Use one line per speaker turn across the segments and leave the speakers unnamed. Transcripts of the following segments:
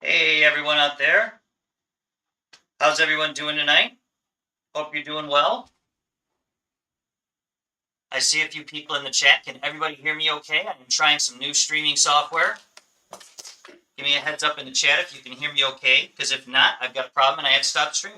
Hey, everyone out there. How's everyone doing tonight? Hope you're doing well. I see a few people in the chat. Can everybody hear me okay? I'm trying some new streaming software. Give me a heads up in the chat if you can hear me okay, because if not, I've got a problem and I have to stop the stream.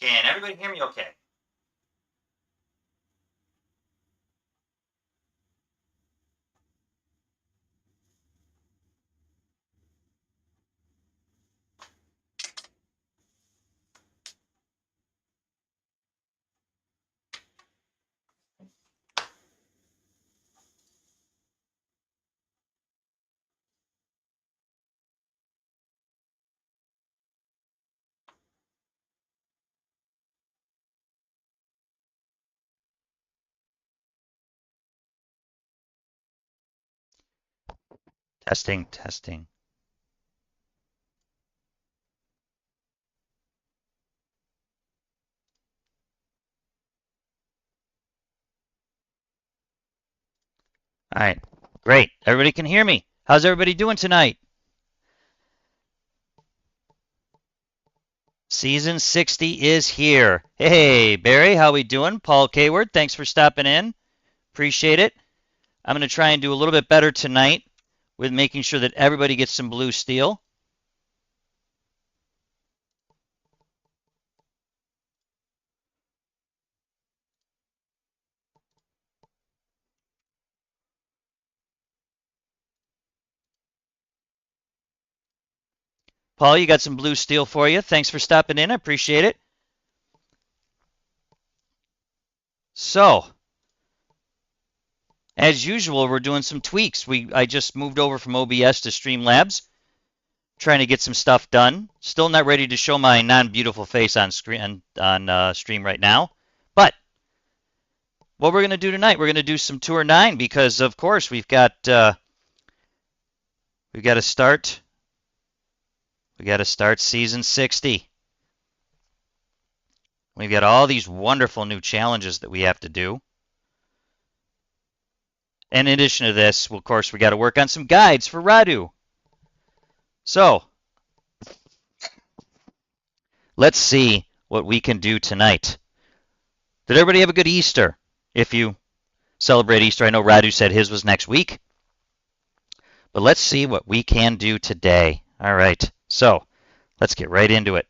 Can everybody hear me okay?
Testing, testing. All right, great. Everybody can hear me. How's everybody doing tonight? Season 60 is here. Hey, Barry, how we doing? Paul Kayward, thanks for stopping in. Appreciate it. I'm going to try and do a little bit better tonight with making sure that everybody gets some blue steel. Paul, you got some blue steel for you. Thanks for stopping in. I appreciate it. So, as usual, we're doing some tweaks. I just moved over from OBS to Streamlabs, trying to get some stuff done. Still not ready to show my non-beautiful face on screen on stream right now. But what we're going to do tonight, we're going to do some Tour 9 because, of course, we've got to start. We got to start season 60. We've got all these wonderful new challenges that we have to do. And in addition to this, well, of course, we got to work on some guides for Radu. So, let's see what we can do tonight. Did everybody have a good Easter? If you celebrate Easter, I know Radu said his was next week. But let's see what we can do today. All right, so let's get right into it.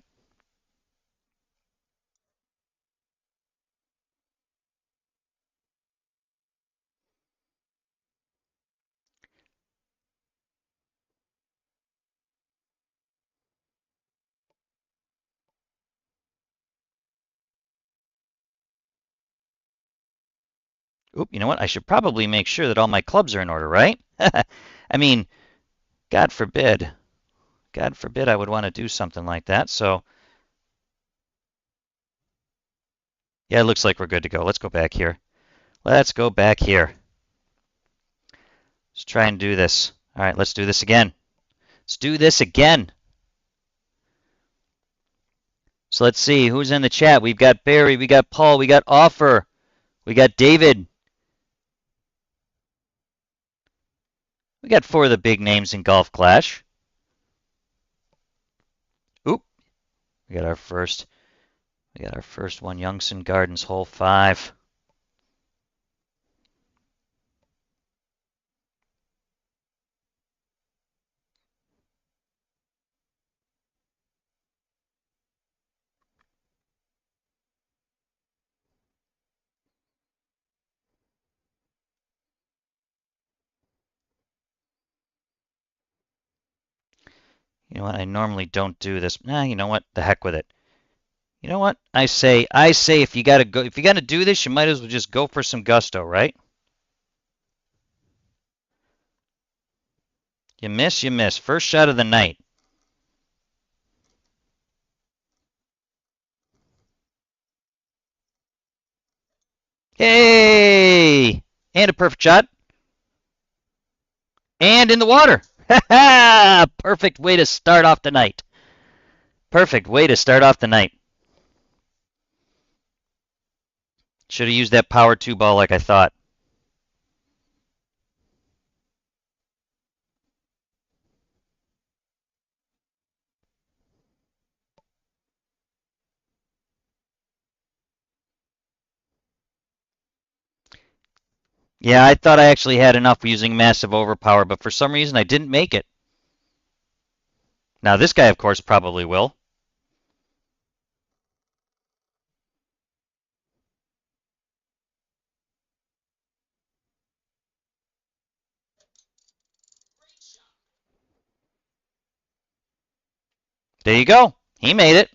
Oop, you know what? I should probably make sure that all my clubs are in order, right? I mean, God forbid I would want to do something like that. So, yeah, it looks like we're good to go. Let's go back here. Let's go back here. Let's try and do this. All right, let's do this again. Let's do this again. So let's see who's in the chat. We've got Barry, we got Paul, we got Offer, we got David. We got 4 of the big names in Golf Clash. Oop, we got our first one, Youngson Gardens, hole 5. You know what? I normally don't do this. Nah, you know what? The heck with it. You know what? I say if you gotta do this, you might as well just go for some gusto, right? You miss, you miss. First shot of the night. Hey! And a perfect shot. And in the water. Perfect way to start off the night. Perfect way to start off the night. Should have used that power 2 ball like I thought. Yeah, I thought I actually had enough using massive overpower, but for some reason I didn't make it. Now this guy, of course, probably will. There you go. He made it.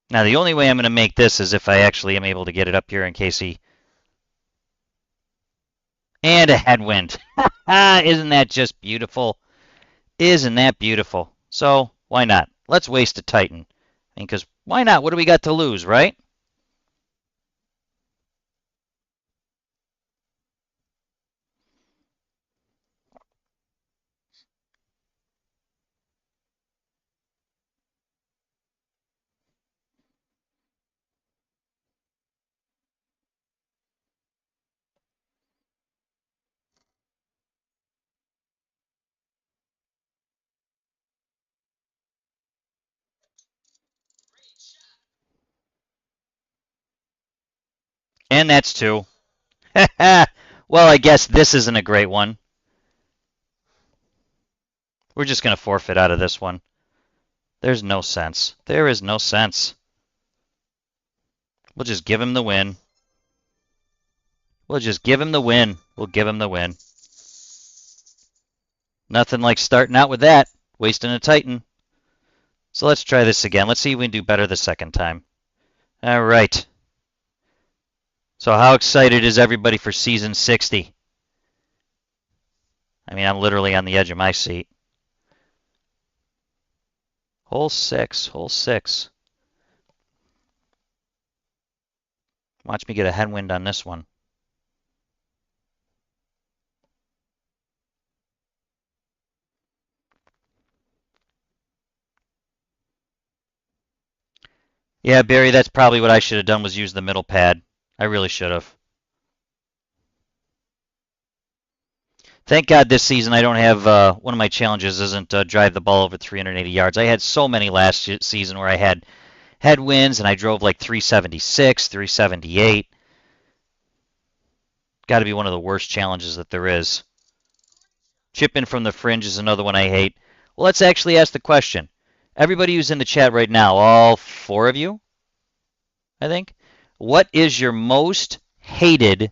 Now, the only way I'm going to make this is if I actually am able to get it up here in case he... And a headwind. Isn't that just beautiful? Isn't that beautiful? So, why not? Let's waste a Titan. I mean, because why not? What do we got to lose, right? And that's two. Well, I guess this isn't a great one. We're just going to forfeit out of this one. There's no sense. There is no sense. We'll just give him the win. We'll just give him the win. We'll give him the win. Nothing like starting out with that. Wasting a Titan. So let's try this again. Let's see if we can do better the second time. All right. So how excited is everybody for season 60? I mean, I'm literally on the edge of my seat. Hole 6, hole 6. Watch me get a headwind on this one. Yeah, Barry, that's probably what I should have done was use the middle pad. I really should have. Thank God this season I don't have, one of my challenges isn't drive the ball over 380 yards. I had so many last season where I had headwinds and I drove like 376, 378. Got to be one of the worst challenges that there is. Chip in from the fringe is another one I hate. Well, let's actually ask the question. Everybody who's in the chat right now, all 4 of you, I think, what is your most hated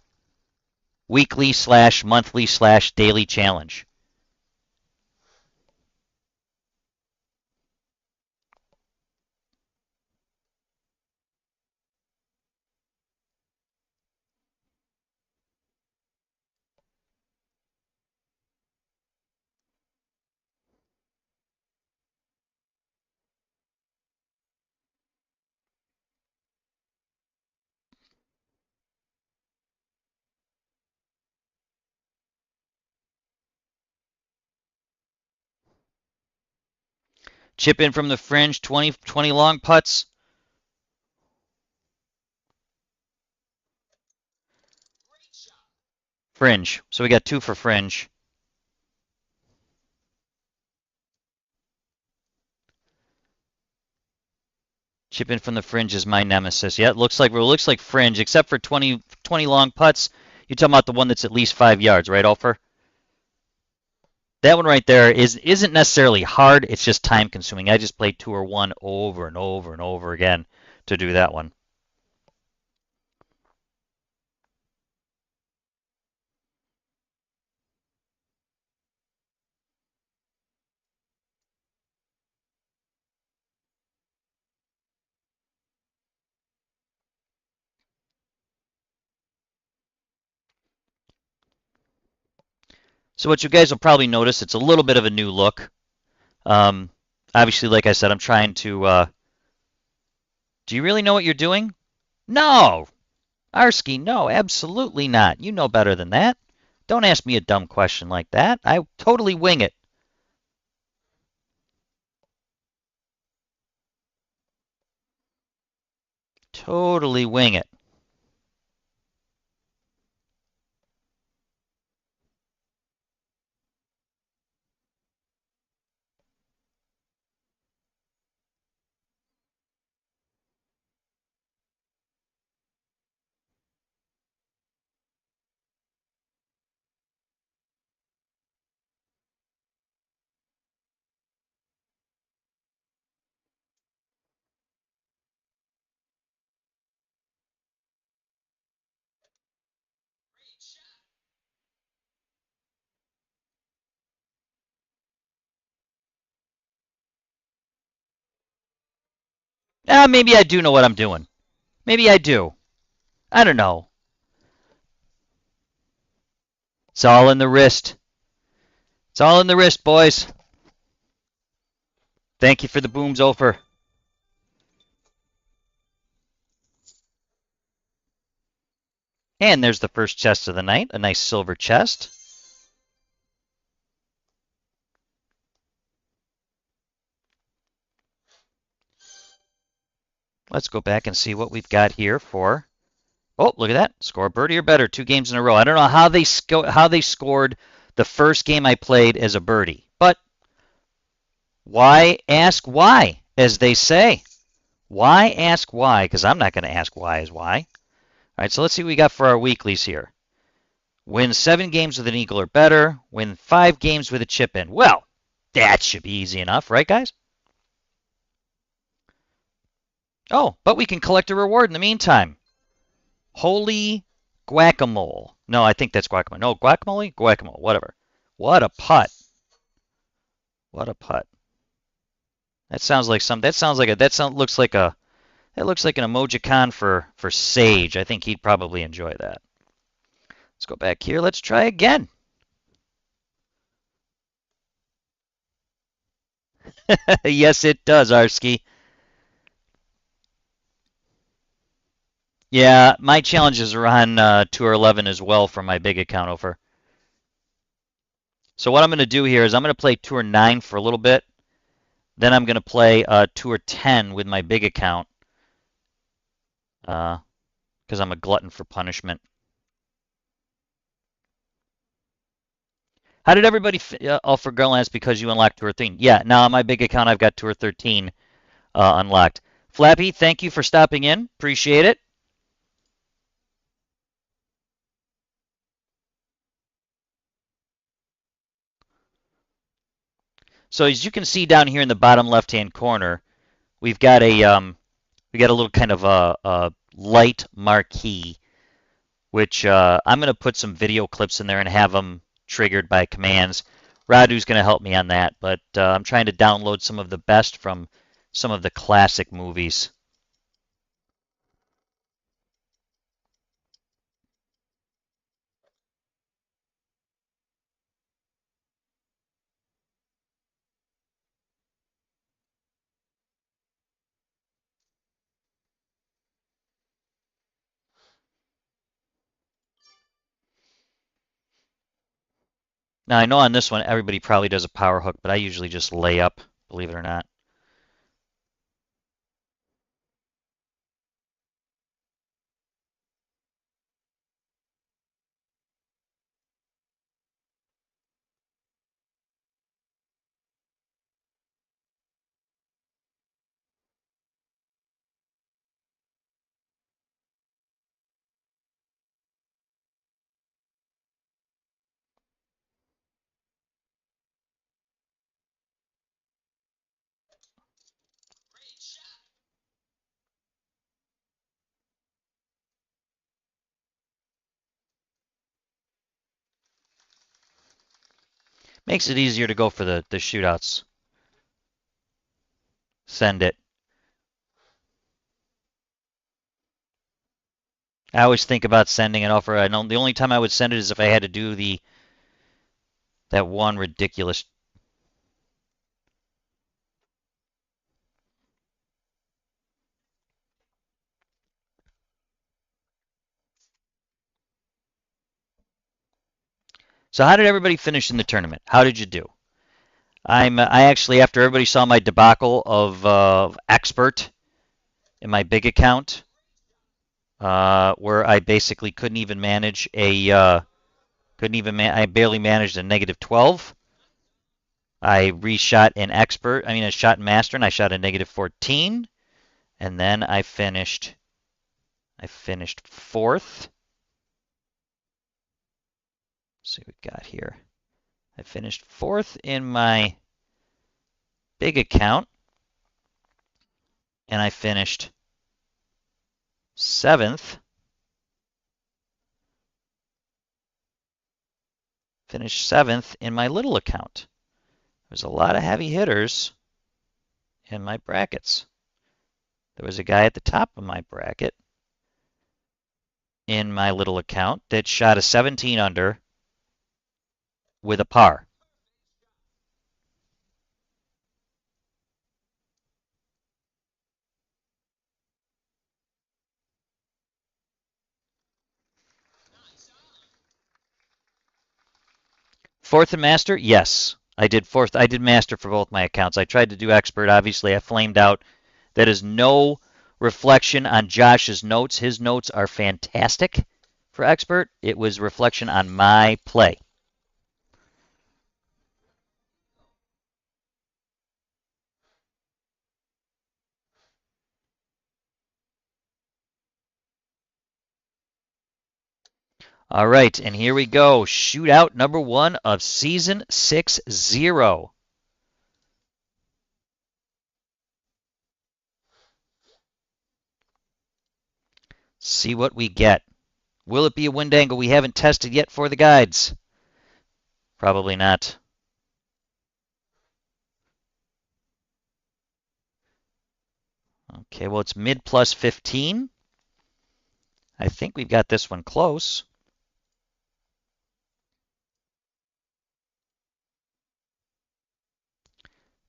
weekly / monthly / daily challenge? Chip in from the fringe, 20 long putts. Fringe. So we got 2 for fringe. Chip in from the fringe is my nemesis. Yeah, it looks like fringe, except for 20 long putts. You're talking about the one that's at least 5 yards, right, Alfer? That one right there isn't necessarily hard. It's just time consuming. I just played 2 or 1 over and over and over again to do that one. So what you guys will probably notice, it's a little bit of a new look. Um, Obviously, like I said, I'm trying to. Do you really know what you're doing? No, Arsky, no, absolutely not. You know better than that. Don't ask me a dumb question like that. I totally wing it. Totally wing it. Maybe I do know what I'm doing. Maybe I do. I don't know. It's all in the wrist. It's all in the wrist, boys. Thank you for the booms, Ofer. And there's the first chest of the night, a nice silver chest. Let's go back and see what we've got here for. Oh, look at that. Score a birdie or better 2 games in a row. I don't know how they scored the first game I played as a birdie, but why ask why, as they say. Why ask why? Because I'm not going to ask why is why. All right, so let's see what we got for our weeklies here. Win 7 games with an eagle or better. Win 5 games with a chip in. Well, that should be easy enough, right, guys? Oh, but we can collect a reward in the meantime. Holy guacamole. No, I think that's guacamole. No, guacamole? Guacamole, whatever. What a putt. What a putt. That sounds like some that sounds like a that sound looks like a that looks like an emojicon for Sage. I think he'd probably enjoy that. Let's go back here. Let's try again. Yes, it does, Arski. Yeah, my challenges are on Tour 11 as well for my big account over. So what I'm going to do here is I'm going to play Tour 9 for a little bit. Then I'm going to play Tour 10 with my big account because I'm a glutton for punishment. How did everybody all for Girllands because you unlocked Tour 13? Yeah, now on my big account I've got Tour 13 unlocked. Flappy, thank you for stopping in. Appreciate it. So as you can see down here in the bottom left-hand corner, we've got a little kind of a light marquee, which I'm going to put some video clips in there and have them triggered by commands. Radu's going to help me on that, but I'm trying to download some of the best from some of the classic movies. Now, I know on this one, everybody probably does a power hook, but I usually just lay up, believe it or not. Makes it easier to go for the shootouts. Send it. I always think about sending an offer. I know the only time I would send it is if I had to do that one ridiculous. So how did everybody finish in the tournament? How did you do? I actually, after everybody saw my debacle of expert in my big account, where I basically couldn't even manage I barely managed a negative 12. I reshot in expert. I shot in master, and I shot a negative 14, and then I finished fourth. Let's see what we got here. I finished fourth in my big account, and I finished seventh. Finished seventh in my little account. There's a lot of heavy hitters in my brackets. There was a guy at the top of my bracket in my little account that shot a 17 under with a par. Fourth and master? Yes. I did fourth. I did master for both my accounts. I tried to do expert. Obviously, I flamed out. That is no reflection on Josh's notes. His notes are fantastic for expert. It was reflection on my play. All right, and here we go. Shootout number 1 of season 6-0. See what we get. Will it be a wind angle we haven't tested yet for the guides? Probably not. Okay, well, it's mid plus 15. I think we've got this one close.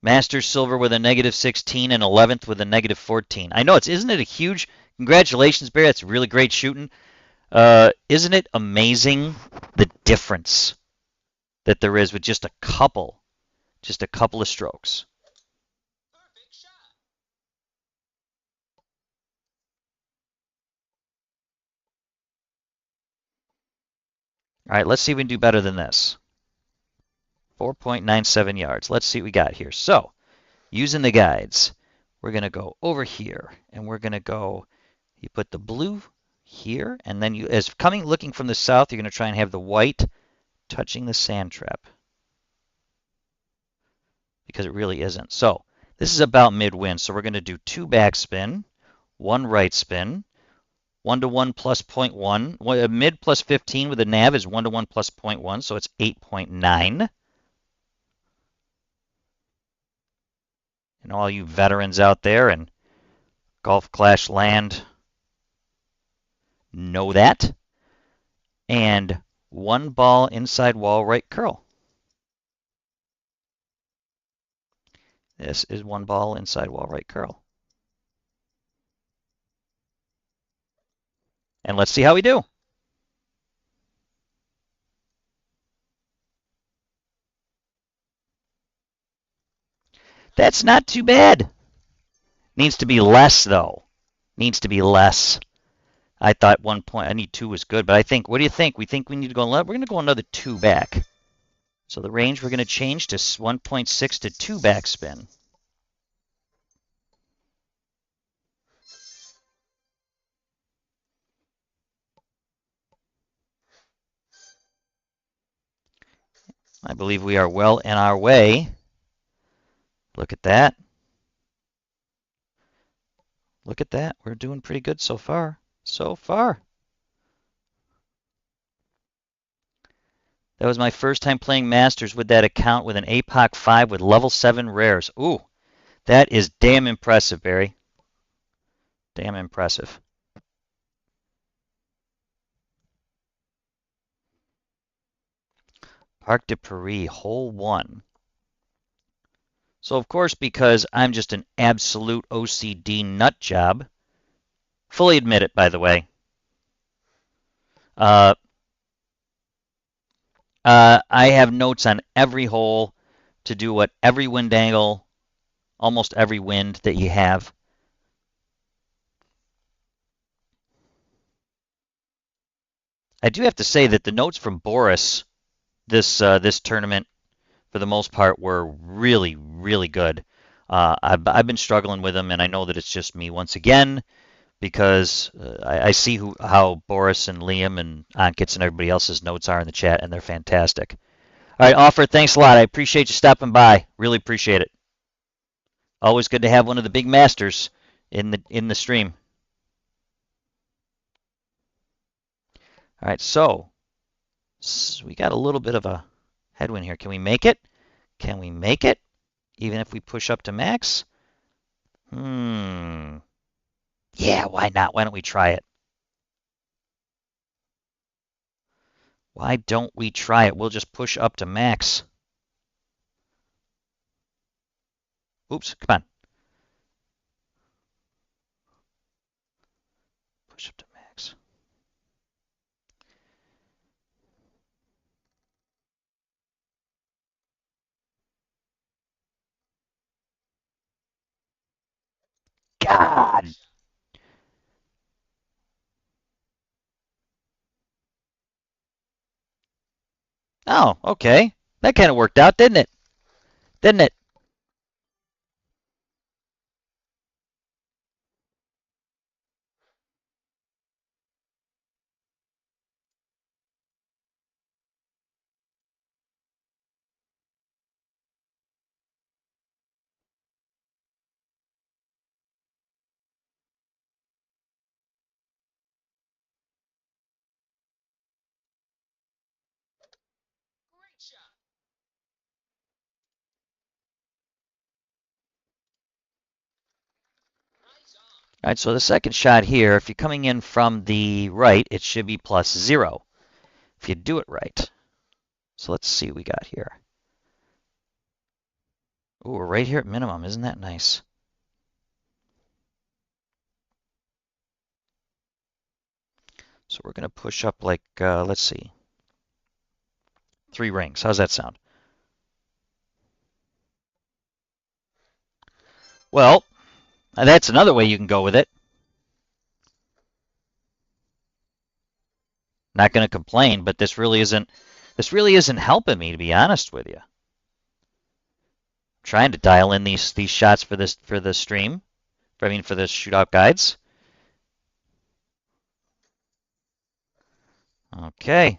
Masters silver with a negative 16 and 11th with a negative 14. I know isn't it a huge congratulations, Barry? That's really great shooting. Isn't it amazing the difference that there is with just a couple of strokes? All right, let's see if we can do better than this. 4.97 yards. Let's see what we got here. So, using the guides, we're going to go over here, and we're going to go, you put the blue here, and then you, as coming looking from the south, you're going to try and have the white touching the sand trap, because it really isn't. So, this is about mid-wind, so we're going to do 2 backspin, 1 right spin, 1-to-1 plus 0.1. Mid plus 15 with a nav is 1-to-1 plus 0.1, so it's 8.9. And all you veterans out there in Golf Clash land know that. And 1 ball inside wall right curl. This is 1 ball inside wall right curl. And let's see how we do. That's not too bad. Needs to be less, though. Needs to be less. I thought 1 point, I need 2 was good, but I think, what do you think? We think we need to go, we're going to go another 2 back. So the range we're going to change to 1.6 to 2 backspin. I believe we are well in our way. Look at that. Look at that. We're doing pretty good so far. So far. That was my first time playing Masters with that account with an APOC 5 with level 7 rares. Ooh, that is damn impressive, Barry. Damn impressive. Parc de Paris, hole 1. So, of course, because I'm just an absolute OCD nut job, fully admit it, by the way, I have notes on every hole to do what every wind angle, almost every wind that you have. I do have to say that the notes from Boris this tournament, for the most part, were really, really good. I've been struggling with them, and I know that it's just me once again, because I see how Boris and Liam and Ankits and everybody else's notes are in the chat, and they're fantastic. All right, Offer, thanks a lot. I appreciate you stopping by. Really appreciate it. Always good to have one of the big masters in the stream. All right, so we got a little bit of a headwind here. Can we make it? Can we make it? Even if we push up to max? Yeah, why not? Why don't we try it? Why don't we try it? We'll just push up to max. Oops, come on. Push up to max. God. Oh, okay. That kind of worked out, didn't it? Didn't it? All right, so the second shot here, if you're coming in from the right, it should be +0 if you do it right. So let's see what we got here. Ooh, we're right here at minimum. Isn't that nice? So we're going to push up like, let's see, 3 rings. How's that sound? Well, that's another way you can go with it. Not going to complain, but this really isn't helping me, to be honest with you. I'm trying to dial in these shots for the stream. I mean, for the shootout guides. Okay.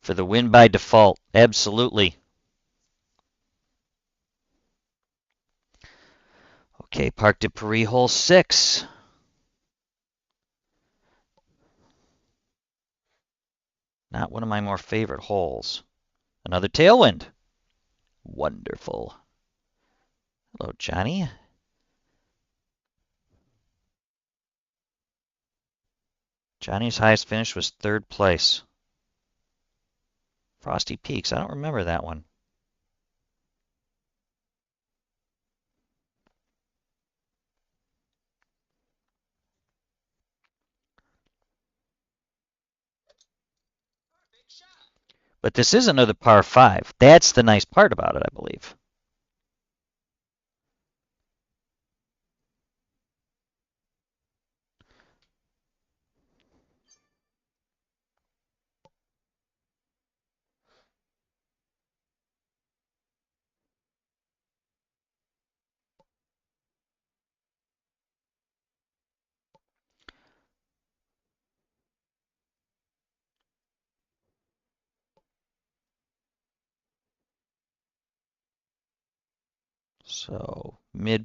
For the win by default, absolutely. Okay, Parc de Paris, hole 6. Not one of my more favorite holes. Another tailwind. Wonderful. Hello, Johnny. Johnny's highest finish was 3rd place. Frosty Peaks. I don't remember that one. But this is another par 5. That's the nice part about it, I believe. So max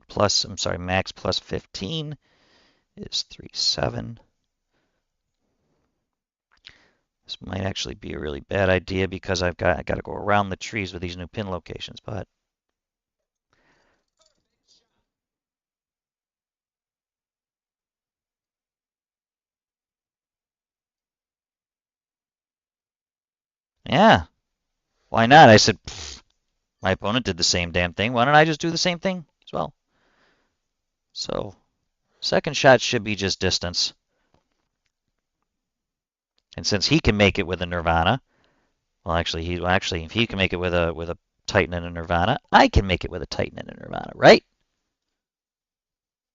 plus 15 is 3.7. This might actually be a really bad idea because I got to go around the trees with these new pin locations, but yeah, why not? I said, my opponent did the same damn thing. Why don't I just do the same thing as well? So, second shot should be just distance. And since he can make it with a Nirvana, well, actually, if he can make it with a Titan and a Nirvana, I can make it with a Titan and a Nirvana, right?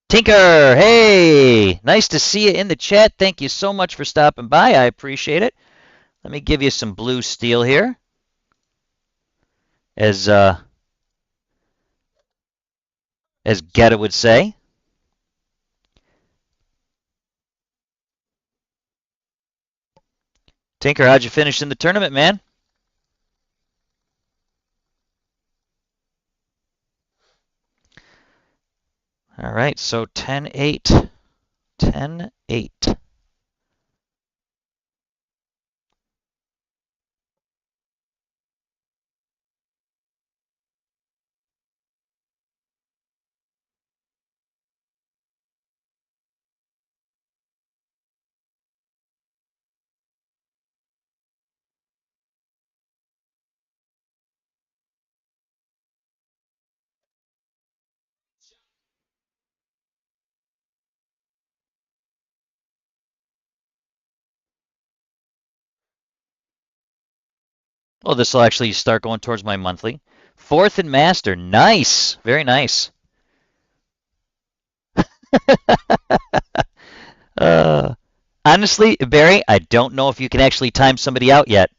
Tinker, hey, nice to see you in the chat. Thank you so much for stopping by. I appreciate it. Let me give you some blue steel here, as Geta would say. Tinker, how'd you finish in the tournament, man? All right, so 10-8. 10-8. Well, this will actually start going towards my monthly. Fourth and master. Nice. Very nice. uh, honestly, Barry, I don't know if you can actually time somebody out yet.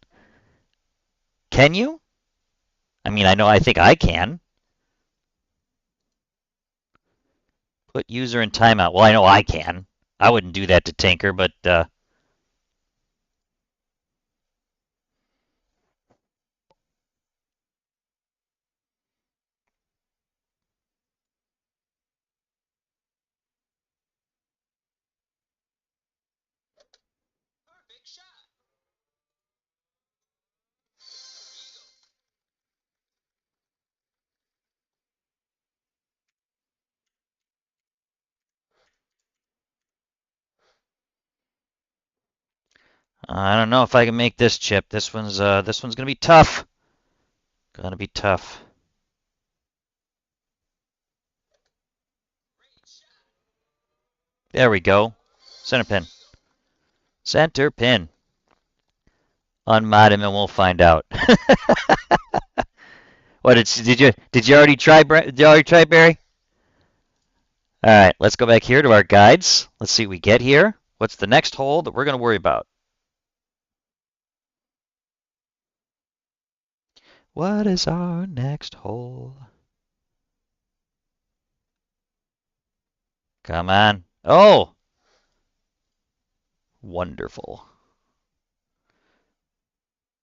Can you? I mean, I think I can. Put user in timeout. Well, I know I can. I wouldn't do that to Tinker, but I don't know if I can make this chip. This one's gonna be tough. Gonna be tough. There we go. Center pin. Center pin. Unmod him and we'll find out. What did you already try? Did you already try, Barry? All right, let's go back here to our guides. Let's see what we get here. What's the next hole that we're gonna worry about? What is our next hole? Come on. Oh, wonderful.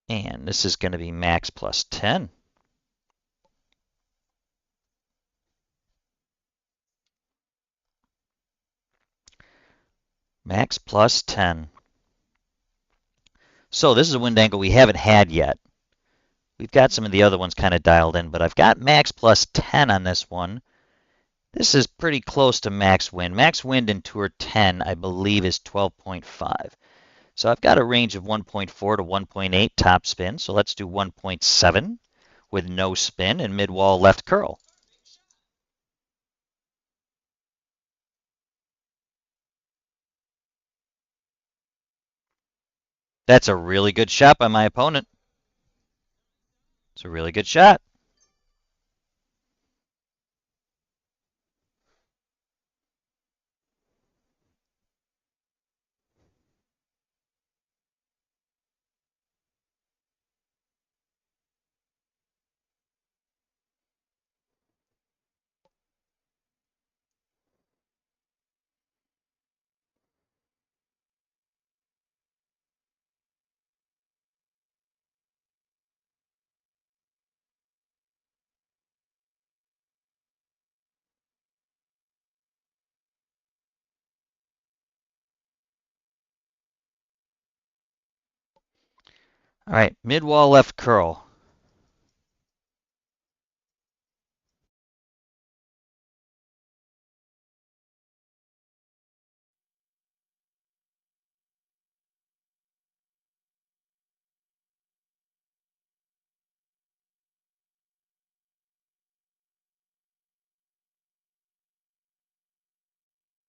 And this is going to be max plus 10. Max plus 10. So this is a wind angle we haven't had yet. We've got some of the other ones kind of dialed in, but I've got max plus 10 on this one. This is pretty close to max wind. Max wind in Tour 10, I believe, is 12.5. So I've got a range of 1.4 to 1.8 top spin. So let's do 1.7 with no spin and mid-wall left curl. That's a really good shot by my opponent. It's a really good shot. All right, mid-wall left curl.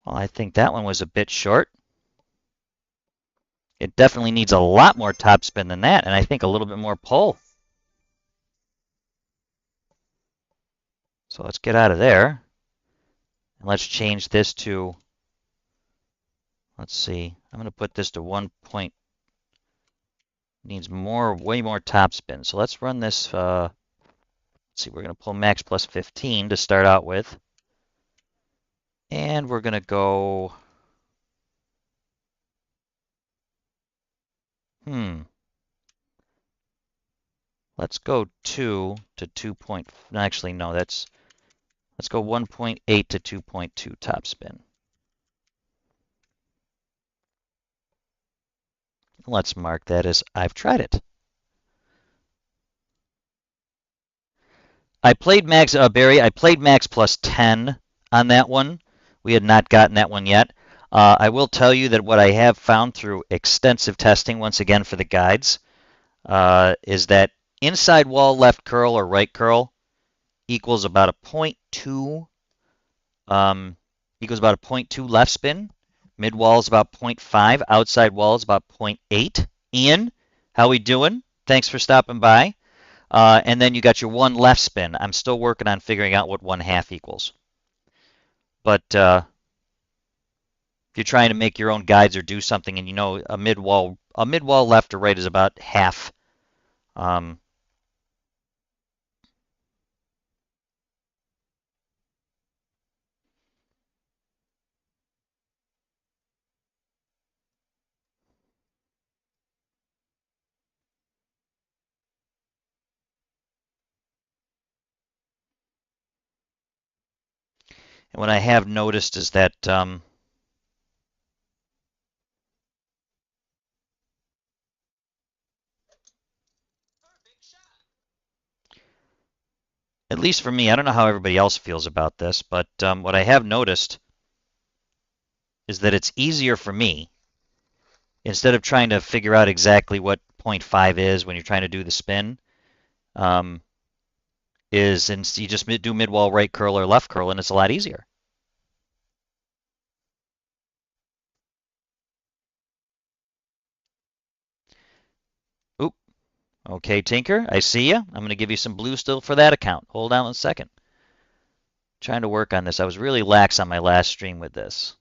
Well, I think that one was a bit short. It definitely needs a lot more topspin than that, and I think a little bit more pull. So let's get out of there. And let's change this to, let's see, I'm going to put this to 1 point, needs way more topspin. So let's run this, let's see, we're going to pull max plus 15 to start out with. And we're going to go, let's go 2 to 2 point, actually no, let's go 1.8 to 2.2 topspin. Let's mark that as I've tried it. I played max, Barry, I played max plus 10 on that one. We had not gotten that one yet. I will tell you that what I have found through extensive testing, once again for the guides, is that inside wall left curl or right curl equals about a 0.2 left spin. Mid wall is about 0.5. Outside wall is about 0.8. Ian, how we doing? Thanks for stopping by. And then you got your one left spin. I'm still working on figuring out what 1/2 equals. But if you're trying to make your own guides or do something, and you know a mid-wall left or right is about half. Um, and what I have noticed is that at least for me, I don't know how everybody else feels about this, but what I have noticed is that it's easier for me instead of trying to figure out exactly what 0.5 is when you're trying to do the spin. Um, is and you just do mid-wall right curl or left curl, and it's a lot easier. Oop. Okay, Tinker, I see you. I'm going to give you some blue still for that account. Hold on a second. Trying to work on this. I was really lax on my last stream with this.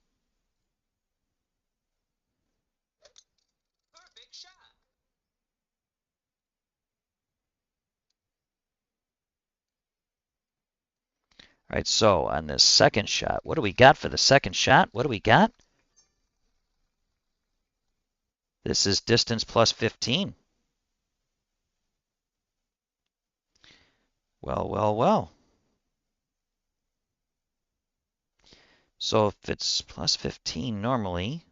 All right, so on this second shot, what do we got for the second shot? What do we got? This is distance plus 15. Well, well, well. So if it's plus 15 normally,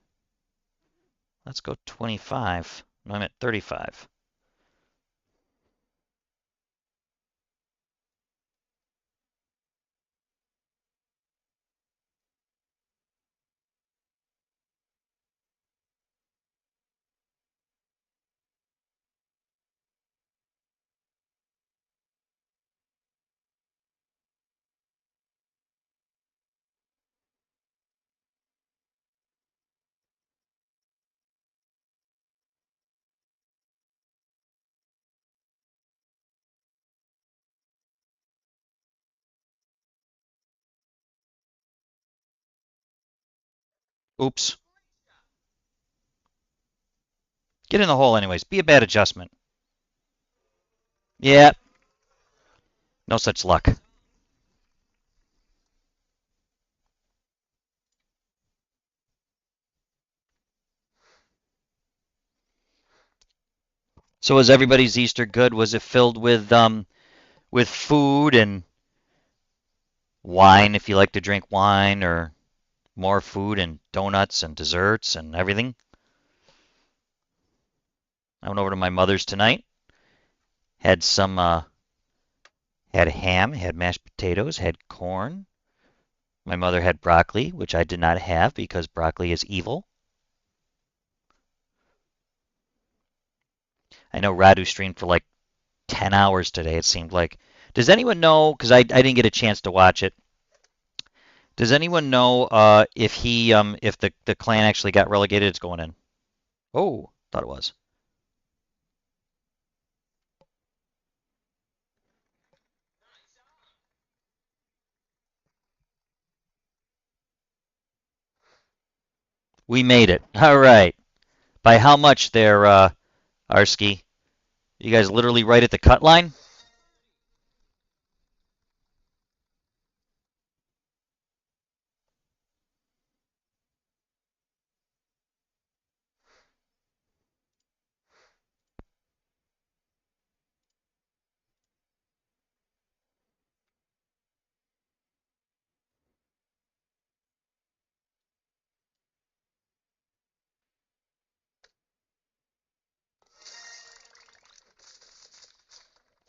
let's go 25. No, I'm at 35. Oops. Get in the hole anyways. Be a bad adjustment. Yeah, no such luck. So was everybody's Easter good? Was it filled with food and wine if you like to drink wine, or more food and donuts and desserts and everything? I went over to my mother's tonight. Had some had ham, had mashed potatoes, had corn. My mother had broccoli, which I did not have because broccoli is evil. I know Radu streamed for like 10 hours today, it seemed like. Does anyone know, because I didn't get a chance to watch it, does anyone know if the clan actually got relegated? It's going in. Oh, thought it was. We made it. All right. By how much there, Arski? You guys literally right at the cut line?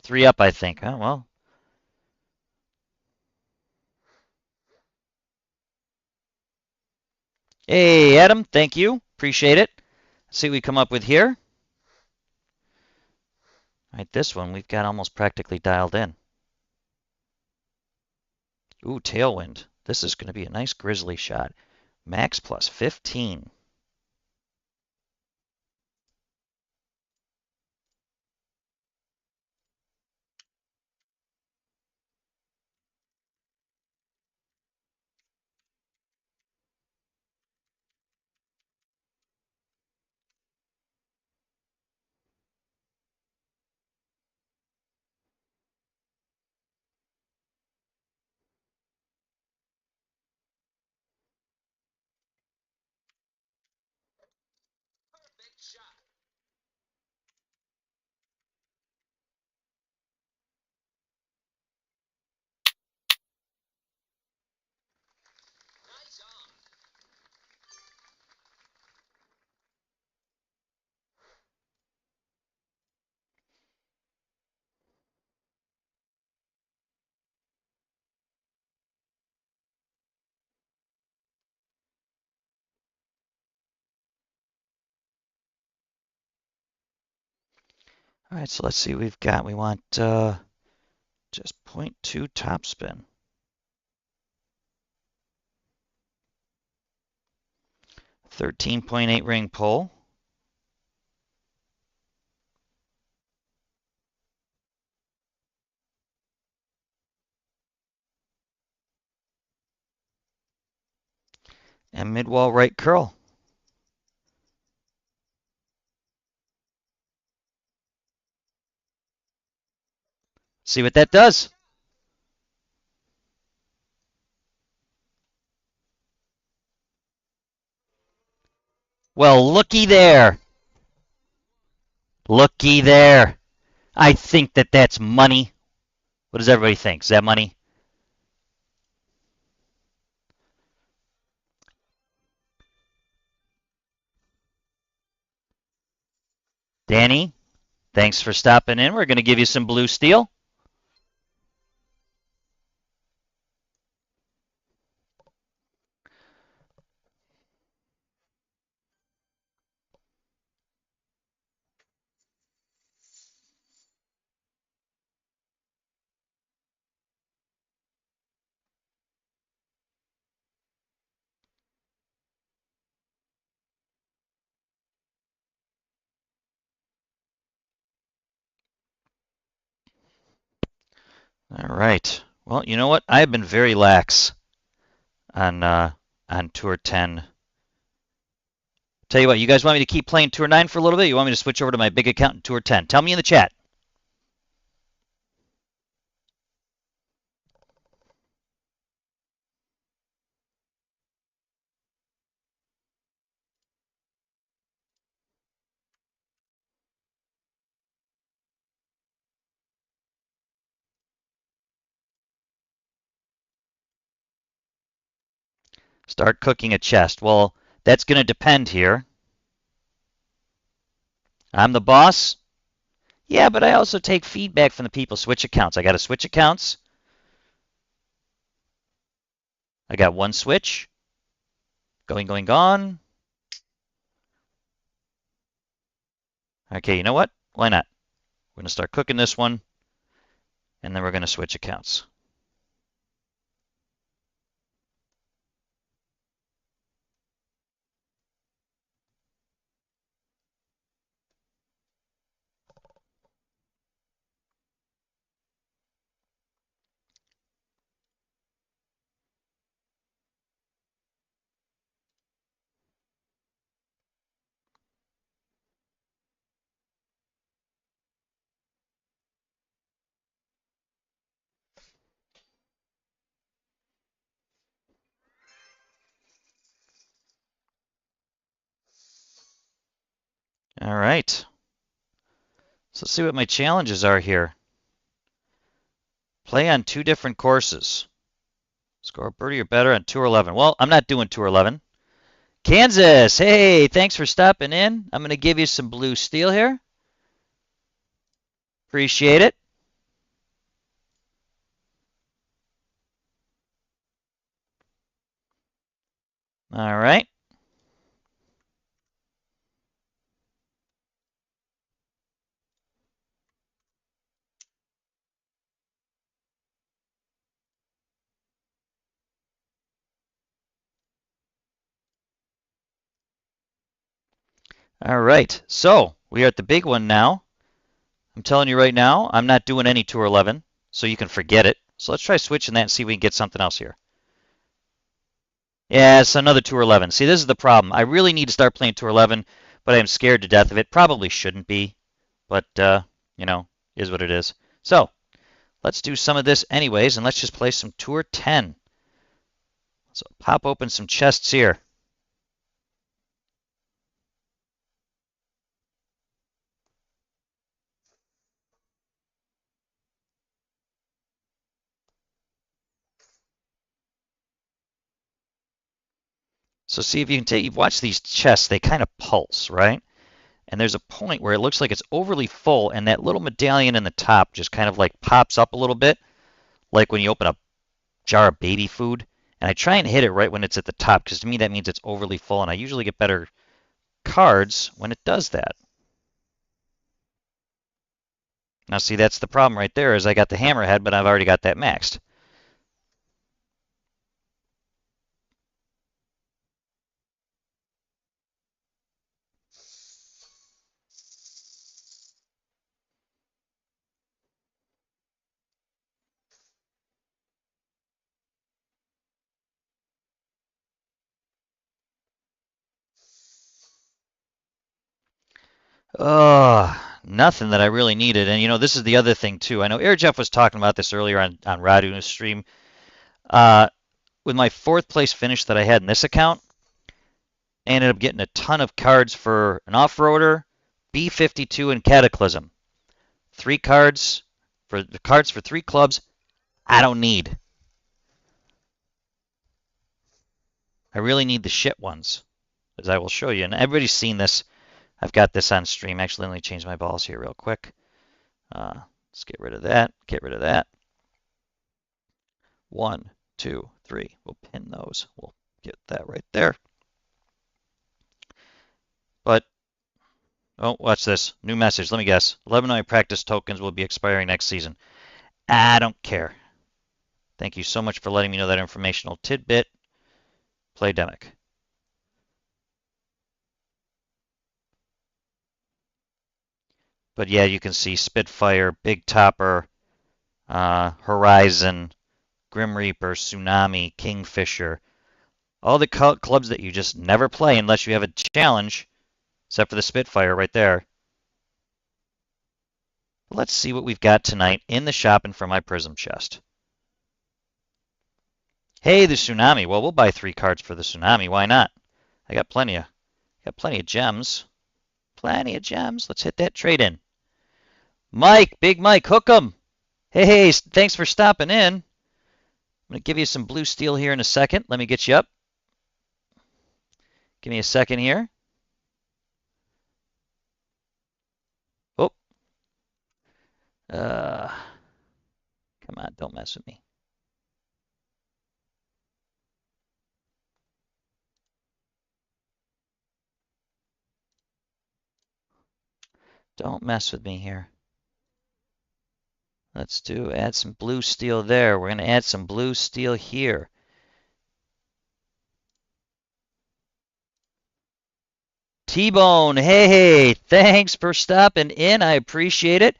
Three up, I think. Oh, well. Hey, Adam, thank you. Appreciate it. Let's see what we come up with here. All right, this one we've got almost practically dialed in. Ooh, tailwind. This is going to be a nice grizzly shot. Max plus 15. All right, so let's see what we've got. We want just 0.2 topspin. 13.8 ring pull. And mid-wall right curl. See what that does. Well, looky there. Looky there. I think that that's money. What does everybody think? Is that money? Danny, thanks for stopping in. We're going to give you some blue steel. All right. Well, you know what? I've been very lax on Tour 10. Tell you what, you guys want me to keep playing Tour 9 for a little bit? You want me to switch over to my big account in Tour 10? Tell me in the chat. Start cooking a chest. Well, that's going to depend here. I'm the boss. Yeah, but I also take feedback from the people. Switch accounts. I got to switch accounts. I got one switch. Going, going, gone. Okay, you know what? Why not? We're going to start cooking this one, and then we're going to switch accounts. All right. So let's see what my challenges are here. Play on 2 different courses. Score a birdie or better on Tour 11. Well, I'm not doing Tour 11. Kansas, hey, thanks for stopping in. I'm going to give you some blue steel here. Appreciate it. All right. All right. So we are at the big one now. I'm telling you right now, I'm not doing any Tour 11, so you can forget it. So let's try switching that and see if we can get something else here. Yeah, it's another Tour 11. See, this is the problem. I really need to start playing Tour 11, but I am scared to death of it. Probably shouldn't be, but, you know, is what it is. So let's do some of this anyways, and let's just play some Tour 10. So pop open some chests here. So see if you can take, you've watched these chests, they kind of pulse, right? And there's a point where it looks like it's overly full, and that little medallion in the top just kind of like pops up a little bit, like when you open a jar of baby food. And I try and hit it right when it's at the top, because to me that means it's overly full, and I usually get better cards when it does that. Now see, that's the problem right there is I got the hammerhead, but I've already got that maxed. Oh, nothing that I really needed. And this is the other thing too. I know Air Jeff was talking about this earlier on Radu's stream. Uh, with my fourth place finish that I had in this account, I ended up getting a ton of cards for an off-roader, B52, and Cataclysm. 3 cards for 3 clubs. I don't need. I really need the shit ones, as I will show you. And everybody's seen this. I've got this on stream. Actually, let me change my balls here real quick. Let's get rid of that. Get rid of that. 1, 2, 3. We'll pin those. We'll get that right there. But, oh, watch this. New message. Let me guess. 11 of my practice tokens will be expiring next season. I don't care. Thank you so much for letting me know that informational tidbit. Playdemic. But yeah, you can see Spitfire, Big Topper, Horizon, Grim Reaper, Tsunami, Kingfisher. All the clubs that you just never play unless you have a challenge, except for the Spitfire right there. Let's see what we've got tonight in the shopping for my Prism chest. Hey, the Tsunami. Well, we'll buy 3 cards for the Tsunami. Why not? I got plenty of gems. Plenty of gems. Let's hit that trade in. Mike, Big Mike, hook 'em. Hey, thanks for stopping in. I'm going to give you some blue steel here in a second. Let me get you up. Give me a second here. Oh. Come on, don't mess with me. Don't mess with me here. Let's add some blue steel there. We're going to add some blue steel here. T-Bone, hey, thanks for stopping in. I appreciate it.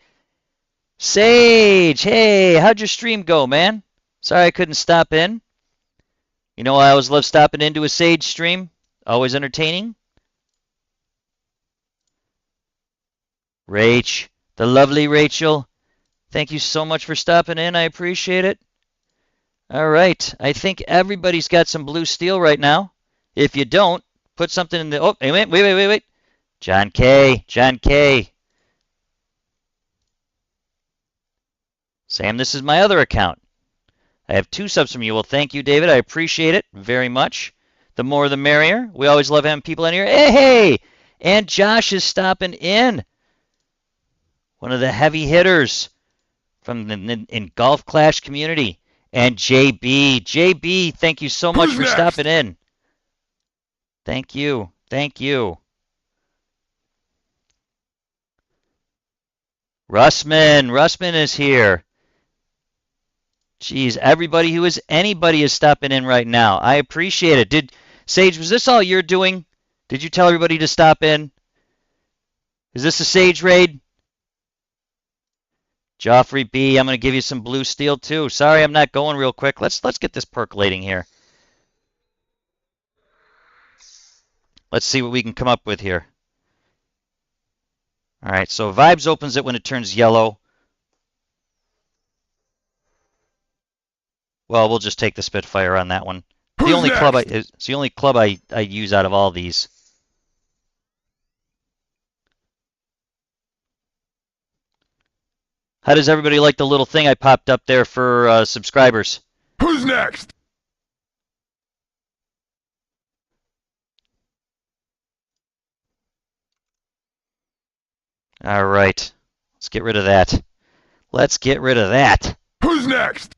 Sage, hey, how'd your stream go, man? Sorry I couldn't stop in. You know, I always love stopping into a Sage stream. Always entertaining. Rach, the lovely Rachel. Thank you so much for stopping in. I appreciate it. All right. I think everybody's got some blue steel right now. If you don't, put something in the... Oh, wait. John K. Sam, this is my other account. I have 2 subs from you. Well, thank you, David. I appreciate it very much. The more the merrier. We always love having people in here. Hey! And Josh is stopping in. One of the heavy hitters from the Golf Clash community. And JB, thank you so much for stopping in. Thank you. Russman is here. Geez, everybody who is anybody is stopping in right now. I appreciate it. Sage, was this all you're doing? Did you tell everybody to stop in? Is this a Sage raid? Joffrey B, I'm going to give you some blue steel too. Sorry, I'm not going real quick. Let's get this percolating here. Let's see what we can come up with here. All right, so Vibes opens it when it turns yellow. Well, we'll just take the Spitfire on that one. It's the only club I use out of all these. How does everybody like the little thing I popped up there for subscribers?
Who's next?
All right. Let's get rid of that.
Who's next?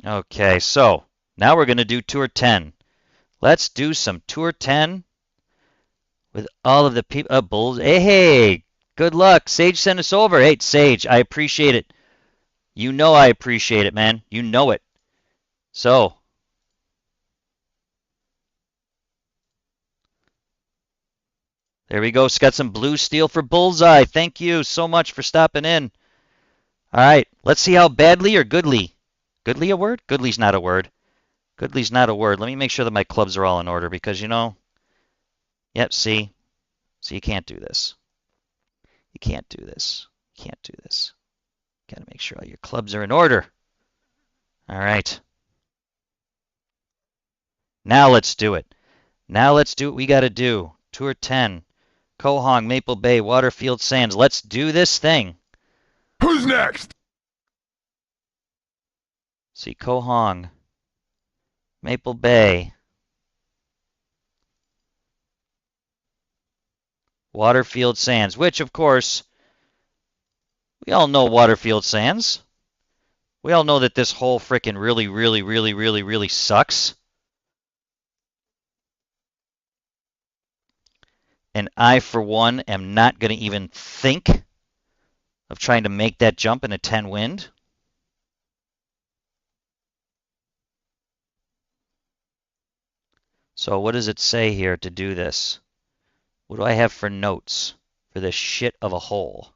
Okay, so now we're going to do Tour 10. Let's do some Tour 10 with all of the people. Bulls. Hey, good luck. Sage sent us over. Hey, Sage, I appreciate it. You know I appreciate it, man. You know it. So, there we go. It's got some blue steel for Bullseye. Thank you so much for stopping in. All right, let's see how badly or goodly. Goodly a word? Goodly's not a word. Goodly's not a word. Let me make sure that my clubs are all in order because, yep, see? So you can't do this. You can't do this. You can't do this. Got to make sure all your clubs are in order. All right. Now let's do it. Now let's do what we got to do. Tour 10. Cohong, Maple Bay, Waterfield Sands. Let's do this thing.
Who's next?
See, Cohong, Maple Bay, Waterfield Sands, which, of course, we all know Waterfield Sands. We all know that this hole frickin' really sucks. And I, for one, am not going to even think of trying to make that jump in a 10 wind. So what does it say here to do this? What do I have for notes for this shit of a hole?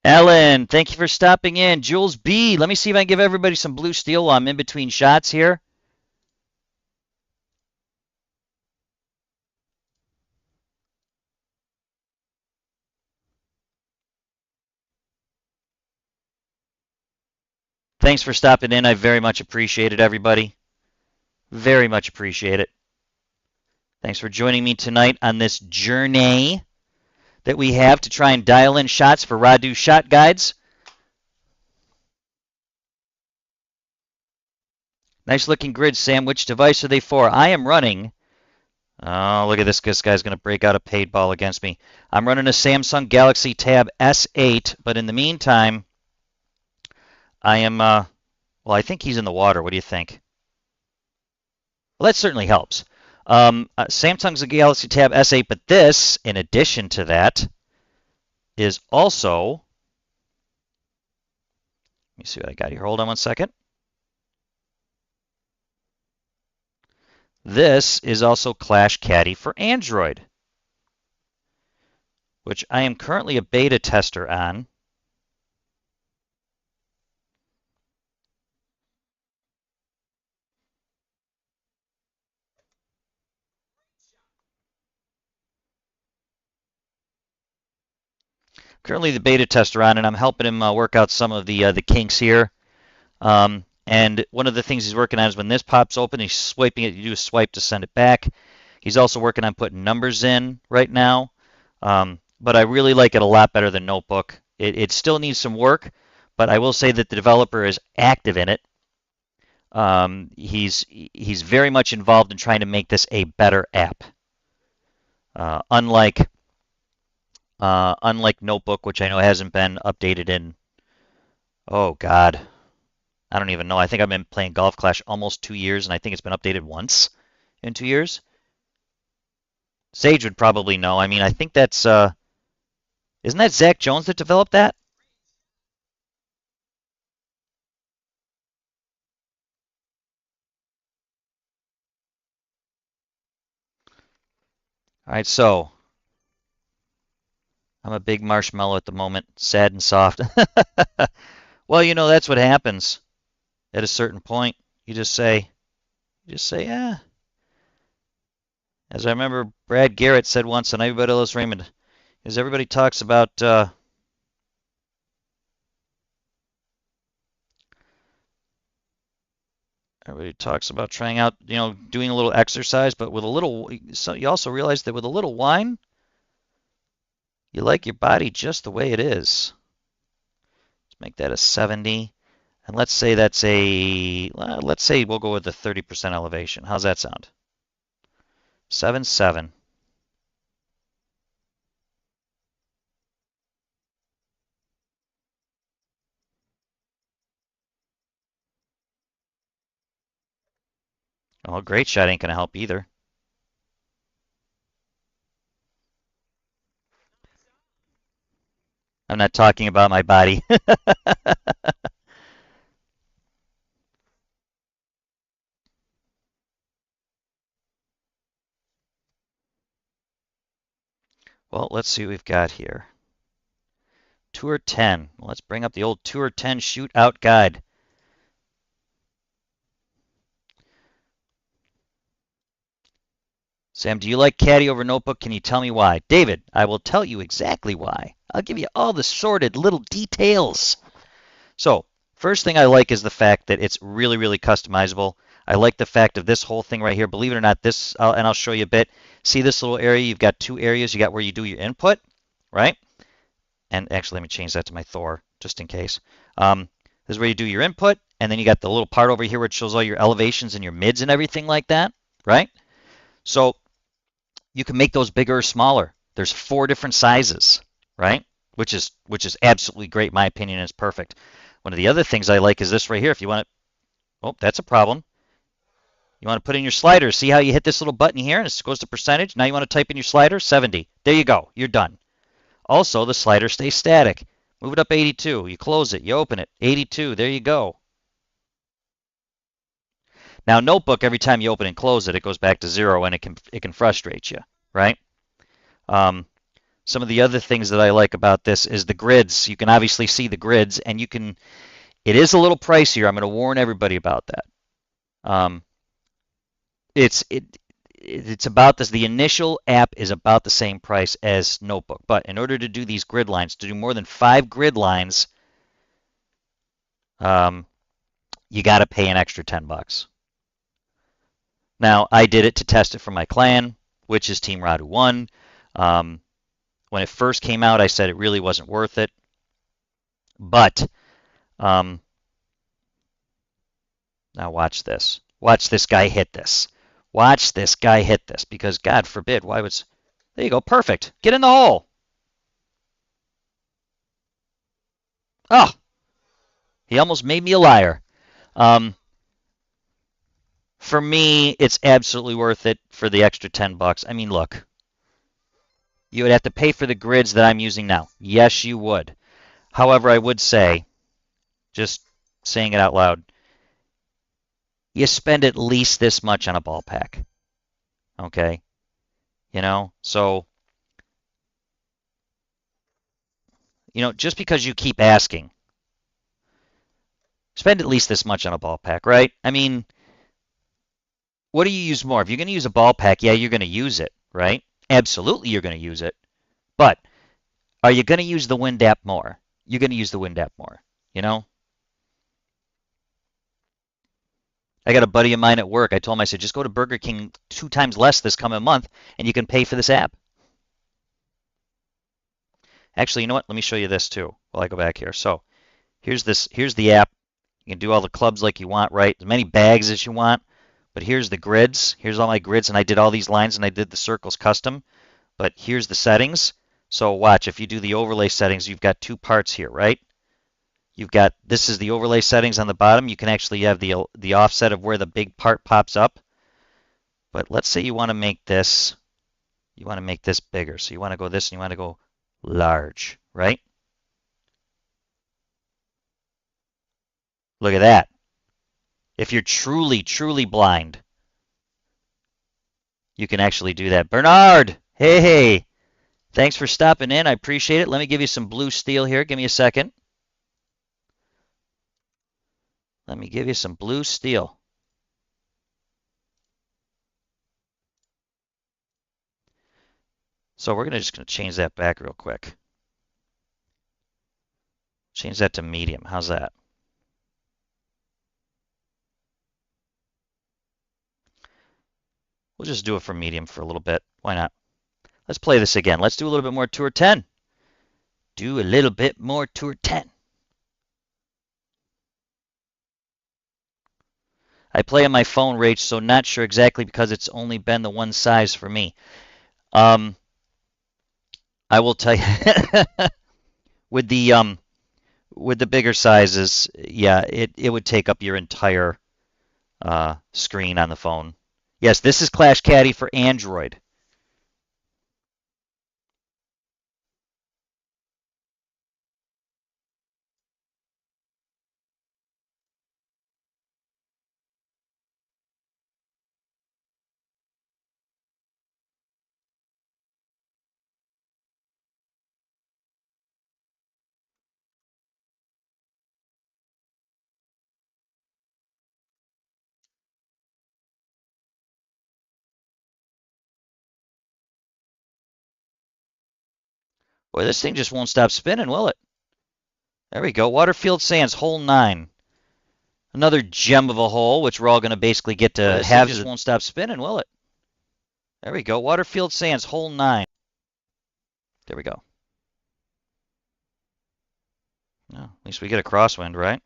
Ellen, thank you for stopping in. Jules B, let me see if I can give everybody some blue steel while I'm in between shots here. Thanks for stopping in. I very much appreciate it, everybody. Very much appreciate it. Thanks for joining me tonight on this journey that we have to try and dial in shots for Radu Shot Guides. Nice looking grid, Sam. Which device are they for? I am running. Oh, look at this. This guy's going to break out a paid ball against me. I'm running a Samsung Galaxy Tab S8, but in the meantime, I am, well, I think he's in the water. What do you think? Well, that certainly helps. Samsung's a Galaxy Tab S8, but this, in addition to that, is also, let me see what I got here. Hold on one second. This is also Clash Caddy for Android, which I am currently a beta tester on. Currently the beta tester on, and I'm helping him work out some of the kinks here. And one of the things he's working on is when this pops open, he's swiping it. You do a swipe to send it back. He's also working on putting numbers in right now. But I really like it a lot better than Notebook. It still needs some work, but I will say that the developer is active in it. He's very much involved in trying to make this a better app. Unlike Notebook, which I know hasn't been updated in, oh God, I don't even know. I think I've been playing Golf Clash almost 2 years, and I think it's been updated once in 2 years. Sage would probably know. I mean, I think that's, isn't that Zach Jones that developed that? All right, so I'm a big marshmallow at the moment, sad and soft. Well, that's what happens at a certain point. You just say, yeah. As I remember Brad Garrett said once on Everybody Loves Raymond, is everybody talks about Everybody talks about trying out, doing a little exercise, but with a little, so you also realize that with a little wine, you like your body just the way it is. Let's make that a 70. And let's say let's say we'll go with the 30% elevation. How's that sound? 7.7. Well, great shot ain't gonna help either. I'm not talking about my body. Well, let's see what we've got here. Tour 10. Well, let's bring up the old Tour 10 shootout guide. Sam, do you like Caddy over Notebook? Can you tell me why? David, I will tell you exactly why. I'll give you all the sordid little details. So, first thing I like is the fact that it's really, really customizable. I like the fact of this whole thing right here. Believe it or not, and I'll show you a bit. See this little area? You've got two areas. You got where you do your input, right? And actually, let me change that to my Thor, just in case. This is where you do your input, and then you got the little part over here where it shows all your elevations and your mids and everything like that, right? So you can make those bigger or smaller. There's 4 different sizes, right? Which is absolutely great. In my opinion, it's perfect. One of the other things I like is this right here. If you want to, oh, that's a problem. You want to put in your slider. See how you hit this little button here and it goes to percentage? Now you want to type in your slider, 70. There you go. You're done. Also, the slider stays static. Move it up 82. You close it. You open it. 82. There you go. Now, Notebook, every time you open and close it, it goes back to 0, and it can frustrate you, right? Some of the other things that I like about this is the grids. You can obviously see the grids, and it is a little pricier. I'm going to warn everybody about that. It's about this. The initial app is about the same price as Notebook, but in order to do these grid lines, to do more than 5 grid lines, you got to pay an extra $10. Now, I did it to test it for my clan, which is Team Radu 1. When it first came out, I said it really wasn't worth it. But now watch this. Watch this guy hit this. Watch this guy hit this, because God forbid, why would... There you go, perfect. Get in the hole. Oh, he almost made me a liar. For me, it's absolutely worth it for the extra $10. I mean, look. You would have to pay for the grids that I'm using now. Yes, you would. However, I would say, just saying it out loud, you spend at least this much on a ball pack. Okay? So, just because you keep asking, spend at least this much on a ball pack, right? I mean, what do you use more? If you're going to use a ball pack, yeah, you're going to use it, right? Absolutely, you're going to use it. But are you going to use the Wind app more? You're going to use the Wind app more, I got a buddy of mine at work. I told him, I said, just go to Burger King 2 times less this coming month, and you can pay for this app. Actually, you know what? Let me show you this too while I go back here. So here's the app. You can do all the clubs like you want, right? As many bags as you want. But here's the grids. Here's all my grids, and I did all these lines, and I did the circles custom. But here's the settings. So watch, if you do the overlay settings, you've got 2 parts here, right? This is the overlay settings on the bottom. You can actually have the offset of where the big part pops up. But let's say you want to make this bigger. So you want to go this and you want to go large, right? Look at that. If you're truly, truly blind, you can actually do that. Bernard, hey, thanks for stopping in. I appreciate it. Let me give you some blue steel here. Give me a second. Let me give you some blue steel. So we're just going to change that back real quick. Change that to medium. How's that? We'll just do it for medium for a little bit. Why not? Let's play this again. Let's do a little bit more Tour 10. Do a little bit more Tour 10. I play on my phone, Rach, so not sure exactly because it's only been the one size for me. I will tell you with the bigger sizes, yeah, it would take up your entire screen on the phone. Yes, this is Clash Caddy for Android. Boy, this thing just won't stop spinning, will it? There we go. Waterfield Sands, hole 9. Another gem of a hole, which we're all going to basically get to have. Just won't stop spinning, will it? There we go. Waterfield Sands, hole 9. There we go. No, at least we get a crosswind, right?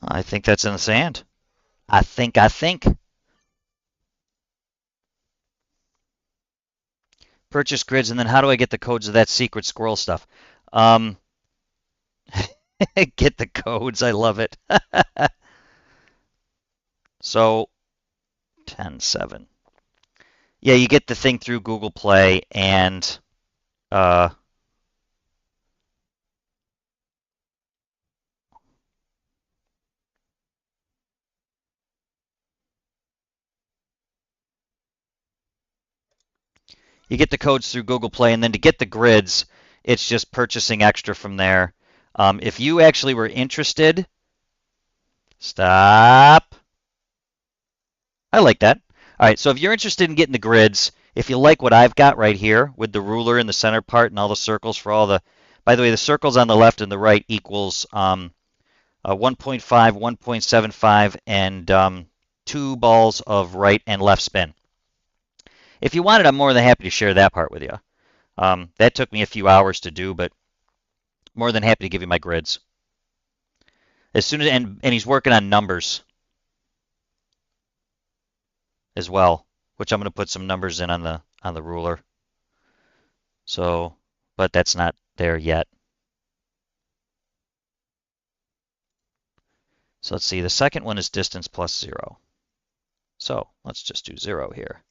I think that's in the sand. I think. Purchase grids, and then how do I get the codes of that secret squirrel stuff? Get the codes. I love it. So, 10.7. Yeah, you get the thing through Google Play, and you get the codes through Google Play, and then to get the grids, it's just purchasing extra from there. If you actually were interested, stop. I like that. All right, so if you're interested in getting the grids, if you like what I've got right here with the ruler in the center part and all the circles for all the, by the way, the circles on the left and the right equals 1.5, 1.75, and 2 balls of right and left spin. If you wanted, I'm more than happy to share that part with you. That took me a few hours to do, but more than happy to give you my grids. As soon as, and he's working on numbers as well, which I'm going to put some numbers in on the ruler. So, but that's not there yet. So let's see, the second one is distance plus 0. So let's just do 0 here.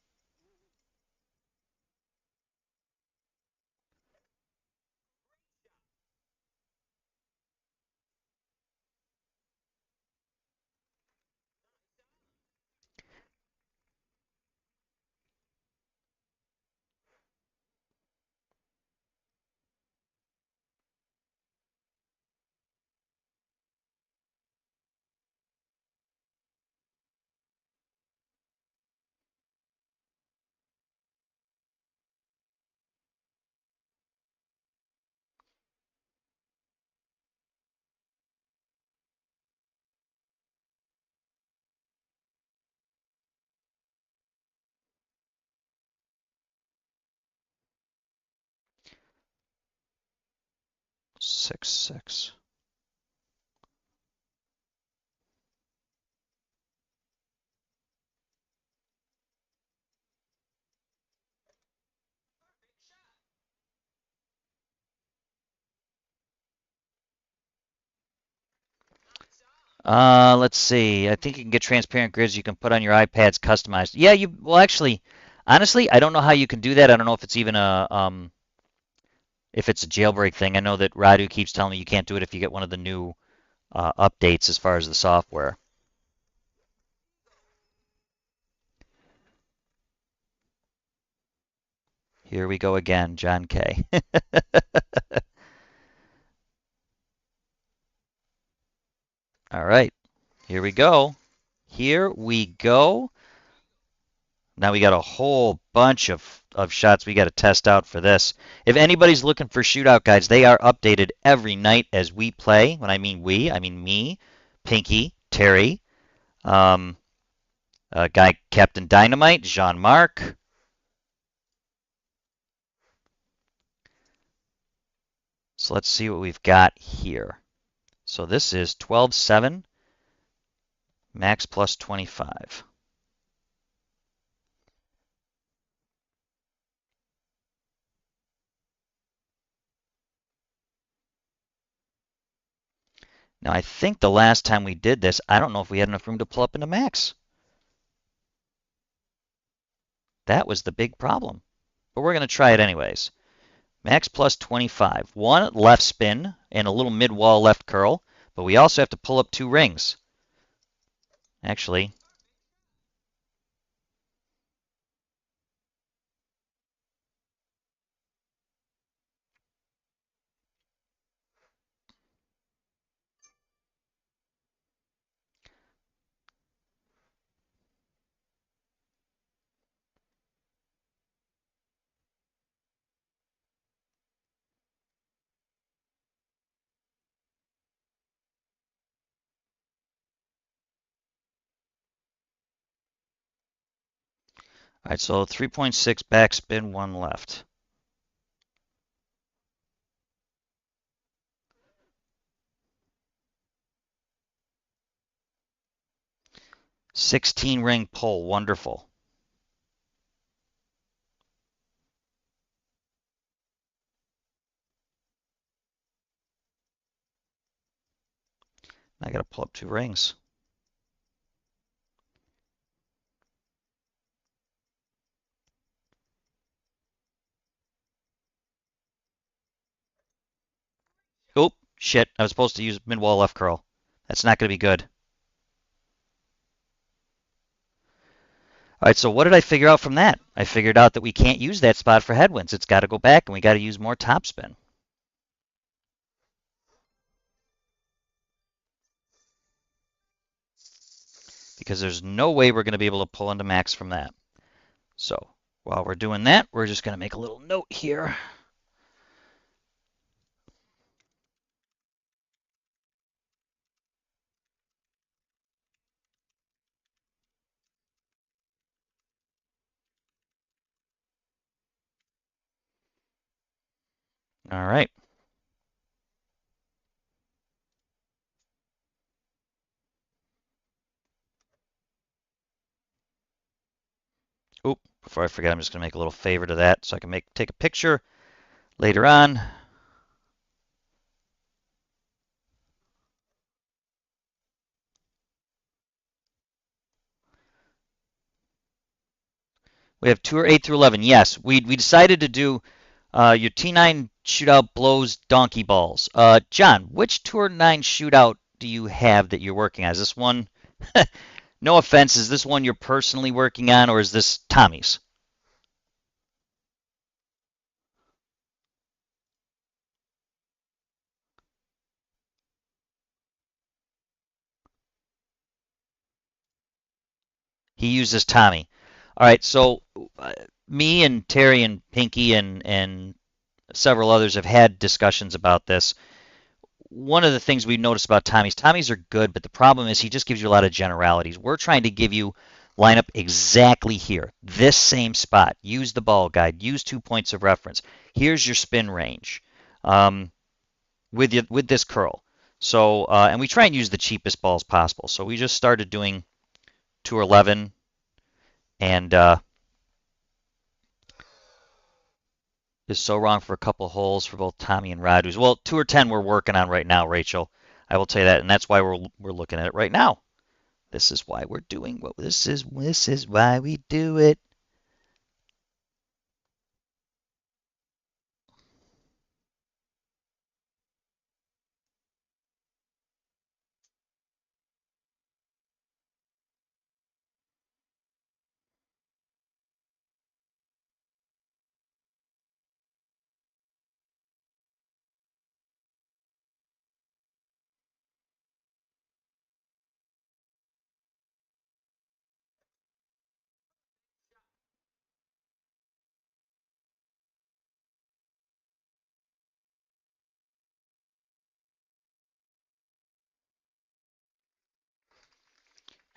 Six. Let's see. I think you can get transparent grids you can put on your iPads customized. Yeah, well actually, honestly, I don't know how you can do that. I don't know if it's even if it's a jailbreak thing. I know that Radu keeps telling me you can't do it if you get one of the new updates as far as the software. Here we go again, John K. All right, here we go. Here we go. Now we got a whole bunch of shots we got to test out for this. If anybody's looking for shootout guides, they are updated every night as we play. When I mean we, I mean me, Pinky, Terry, guy Captain Dynamite, Jean-Marc. So let's see what we've got here. So this is 12-7, max plus 25. Now I think the last time we did this, I don't know if we had enough room to pull up into max. That was the big problem. But we're going to try it anyways. Max plus 25. One left spin and a little mid-wall left curl, but we also have to pull up 2 rings. Actually, all right, so 3.6 backspin, 1 left. $16 ring pull, wonderful. I got to pull up 2 rings. Oop, shit, I was supposed to use mid-wall left curl. That's not going to be good. All right, so what did I figure out from that? I figured out that we can't use that spot for headwinds. It's got to go back, and we got to use more topspin. Because there's no way we're going to be able to pull into max from that. So while we're doing that, we're just going to make a little note here. All right. Oop, before I forget, I'm just going to make a little favorite of that so I can take a picture later on. We have tour 8 through 11. Yes, we decided to do your T9 shootout blows donkey balls. John, which tour 9 shootout do you have that you're working on? Is this one, no offense, is this one you're personally working on, or is this Tommy's? He uses Tommy. All right, so me and Terry and Pinky and several others have had discussions about this. One of the things we've noticed about Tommy's are good, but the problem is he just gives you a lot of generalities. We're trying to give you line up exactly here, this same spot. Use the ball guide, use 2 points of reference. Here's your spin range with this curl. So, and we try and use the cheapest balls possible. So we just started doing Tour 11 and is so wrong for a couple holes for both Tommy and Radu's. Well, Tour 10 we're working on right now, Rachel. I will tell you that, and that's why we're looking at it right now. This is why we're doing what this is why we do it.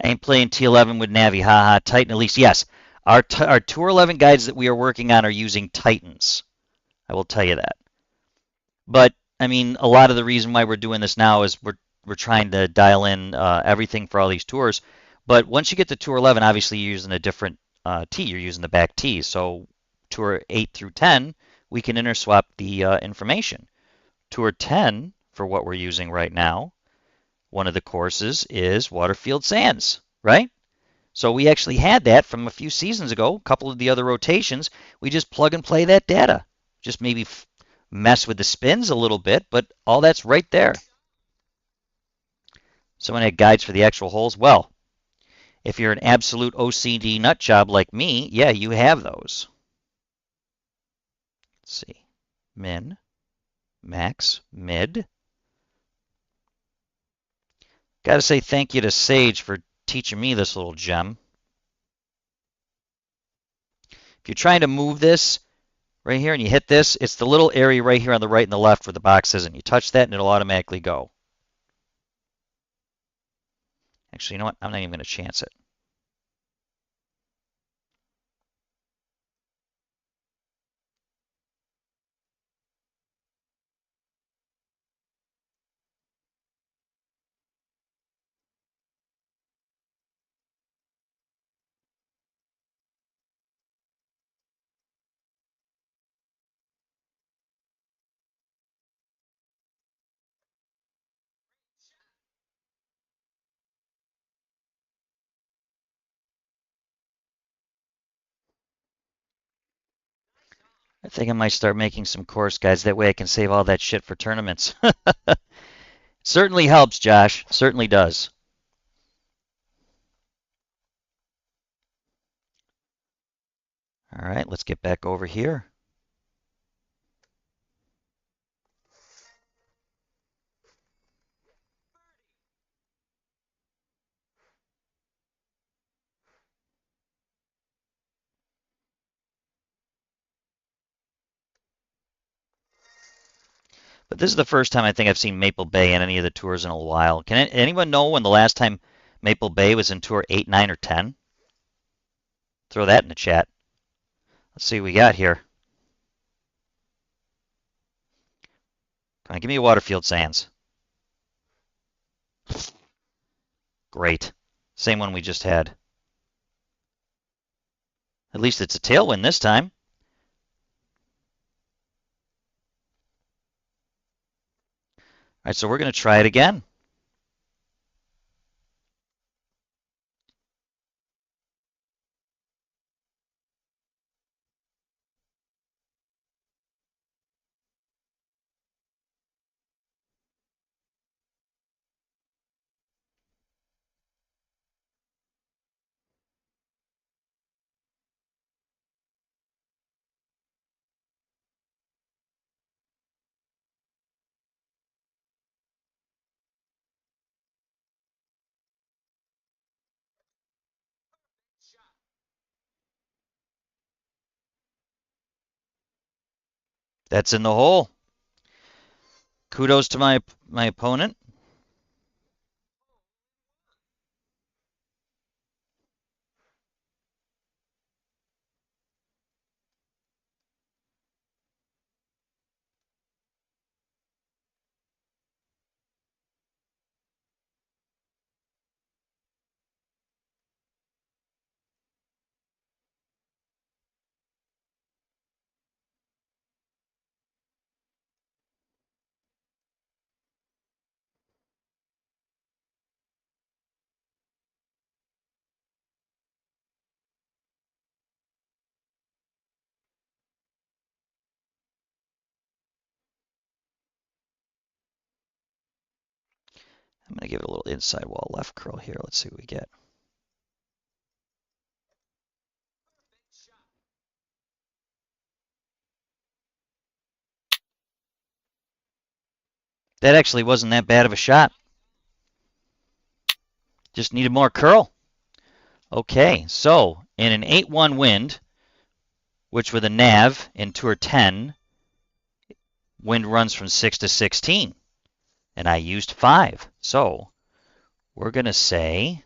Ain't playing T11 with Navi, haha. Titan at least, yes. Our Tour 11 guides that we are working on are using Titans. I will tell you that. But I mean, a lot of the reason why we're doing this now is we're trying to dial in everything for all these tours. But once you get to Tour 11, obviously you're using a different T. You're using the back T. So Tour 8 through 10, we can interswap the information. Tour 10, for what we're using right now, one of the courses is Waterfield Sands, right? So we actually had that from a few seasons ago, a couple of the other rotations. We just plug and play that data. Just maybe mess with the spins a little bit, but all that's right there. Someone had guides for the actual holes. Well, if you're an absolute OCD nut job like me, yeah, you have those. Let's see. Min, max, mid. Got to say thank you to Sage for teaching me this little gem. If you're trying to move this right here and you hit this, it's the little area right here on the right and the left where the box is, and you touch that and it'll automatically go. Actually, you know what? I'm not even going to chance it. I think I might start making some course guides. That way I can save all that shit for tournaments. Certainly helps, Josh. Certainly does. All right, let's get back over here. But this is the first time I think I've seen Maple Bay in any of the tours in a while. Can anyone know when the last time Maple Bay was in Tour 8, 9, or 10? Throw that in the chat. Let's see what we got here. Come on, give me a Waterfield Sands. Great. Same one we just had. At least it's a tailwind this time. All right, so we're going to try it again. That's in the hole. Kudos to my opponent. I'm going to give it a little inside wall left curl here. Let's see what we get. That actually wasn't that bad of a shot. Just needed more curl. Okay, so in an 8-1 wind, which with a nav in Tour 10, wind runs from 6 to 16. And I used 5. So we're going to say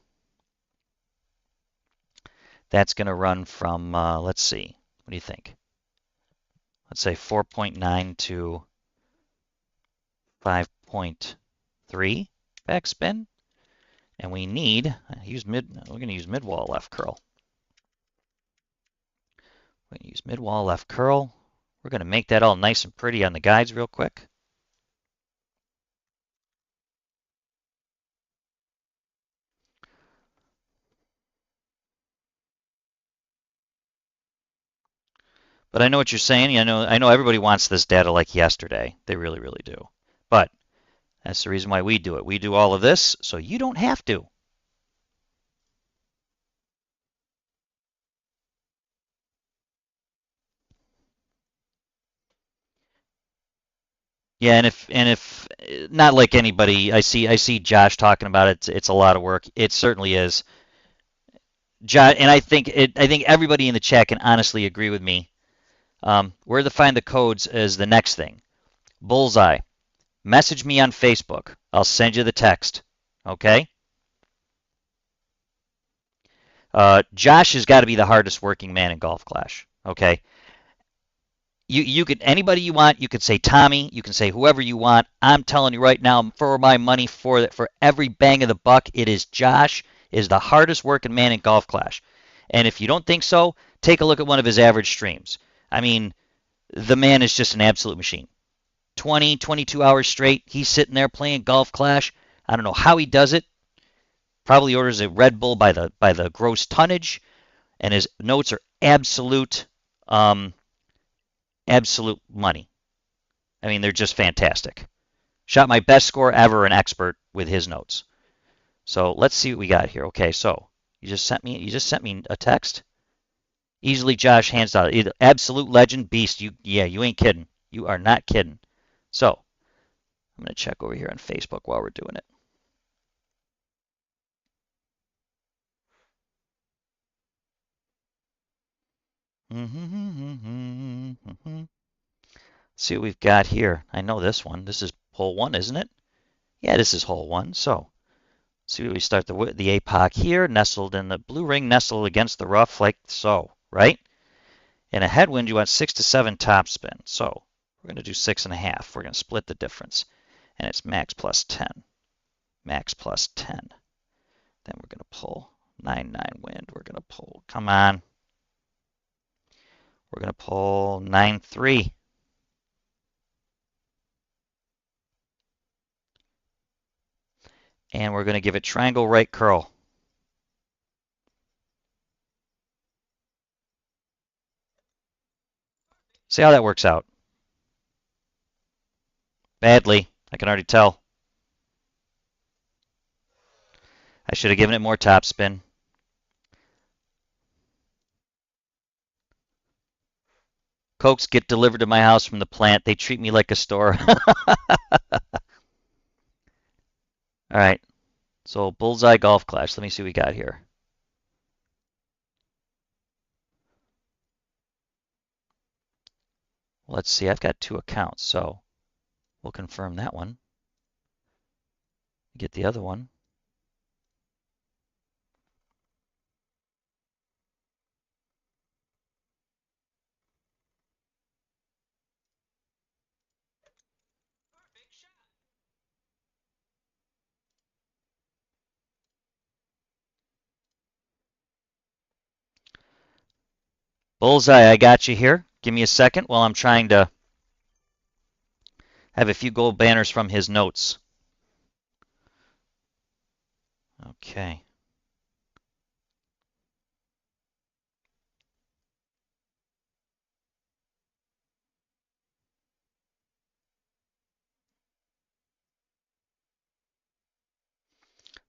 That's going to run from, let's see, what do you think? Let's say 4.9 to 5.3 backspin. And we need, we're going to use mid-wall left curl. We're going to use mid-wall left curl. We're going to make that all nice and pretty on the guides real quick. But I know what you're saying. I know everybody wants this data like yesterday. They really, really do. But that's the reason why we do it. We do all of this so you don't have to. Yeah, and if not like anybody, I see Josh talking about it. It's a lot of work. It certainly is. Josh, and I think everybody in the chat can honestly agree with me. Where to find the codes is the next thing. Bullseye. Message me on Facebook. I'll send you the text. Okay? Josh has got to be the hardest working man in Golf Clash. Okay? You could anybody you want. You could say Tommy. You can say whoever you want. I'm telling you right now, for my money, for every bang of the buck, it is Josh is the hardest working man in Golf Clash. And if you don't think so, take a look at one of his average streams. I mean, the man is just an absolute machine. 20, 22 hours straight, he's sitting there playing Golf Clash. I don't know how he does it. Probably orders a Red Bull by the gross tonnage, and his notes are absolute money. I mean, they're just fantastic. Shot my best score ever, an expert with his notes. So let's see what we got here. Okay, so you just sent me a text. Easily Josh, hands down. Absolute legend, beast. You ain't kidding. You are not kidding. So I'm gonna check over here on Facebook while we're doing it. See what we've got here. I know this one. This is hole 1, isn't it? Yeah, this is hole 1. So see what we start the APOC here, nestled in the blue ring, nestled against the rough like so, right? In a headwind, you want 6 to 7 topspin. So we're going to do 6.5. We're going to split the difference. And it's max plus 10. Max plus 10. Then we're going to pull 9-9 wind. We're going to pull, come on. We're going to pull 9-3. And we're going to give it triangle right curl. See how that works out. Badly, I can already tell. I should have given it more topspin. Cokes get delivered to my house from the plant. They treat me like a store. All right. So Bullseye Golf Clash. Let me see what we got here. Let's see. I've got 2 accounts, so we'll confirm that one. Get the other one. Bullseye, I got you here. Give me a second while I'm trying to have a few gold banners from his notes. Okay.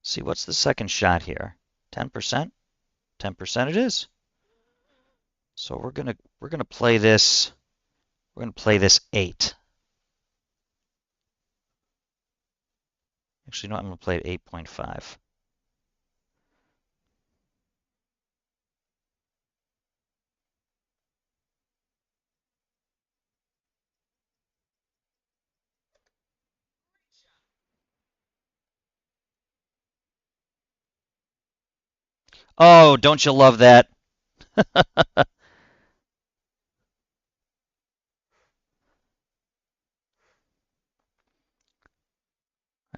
See, what's the second shot here? 10%? 10% it is. So we're gonna play this. We're gonna play this 8. Actually, no, I'm gonna play it 8.5. Oh, don't you love that? Alright,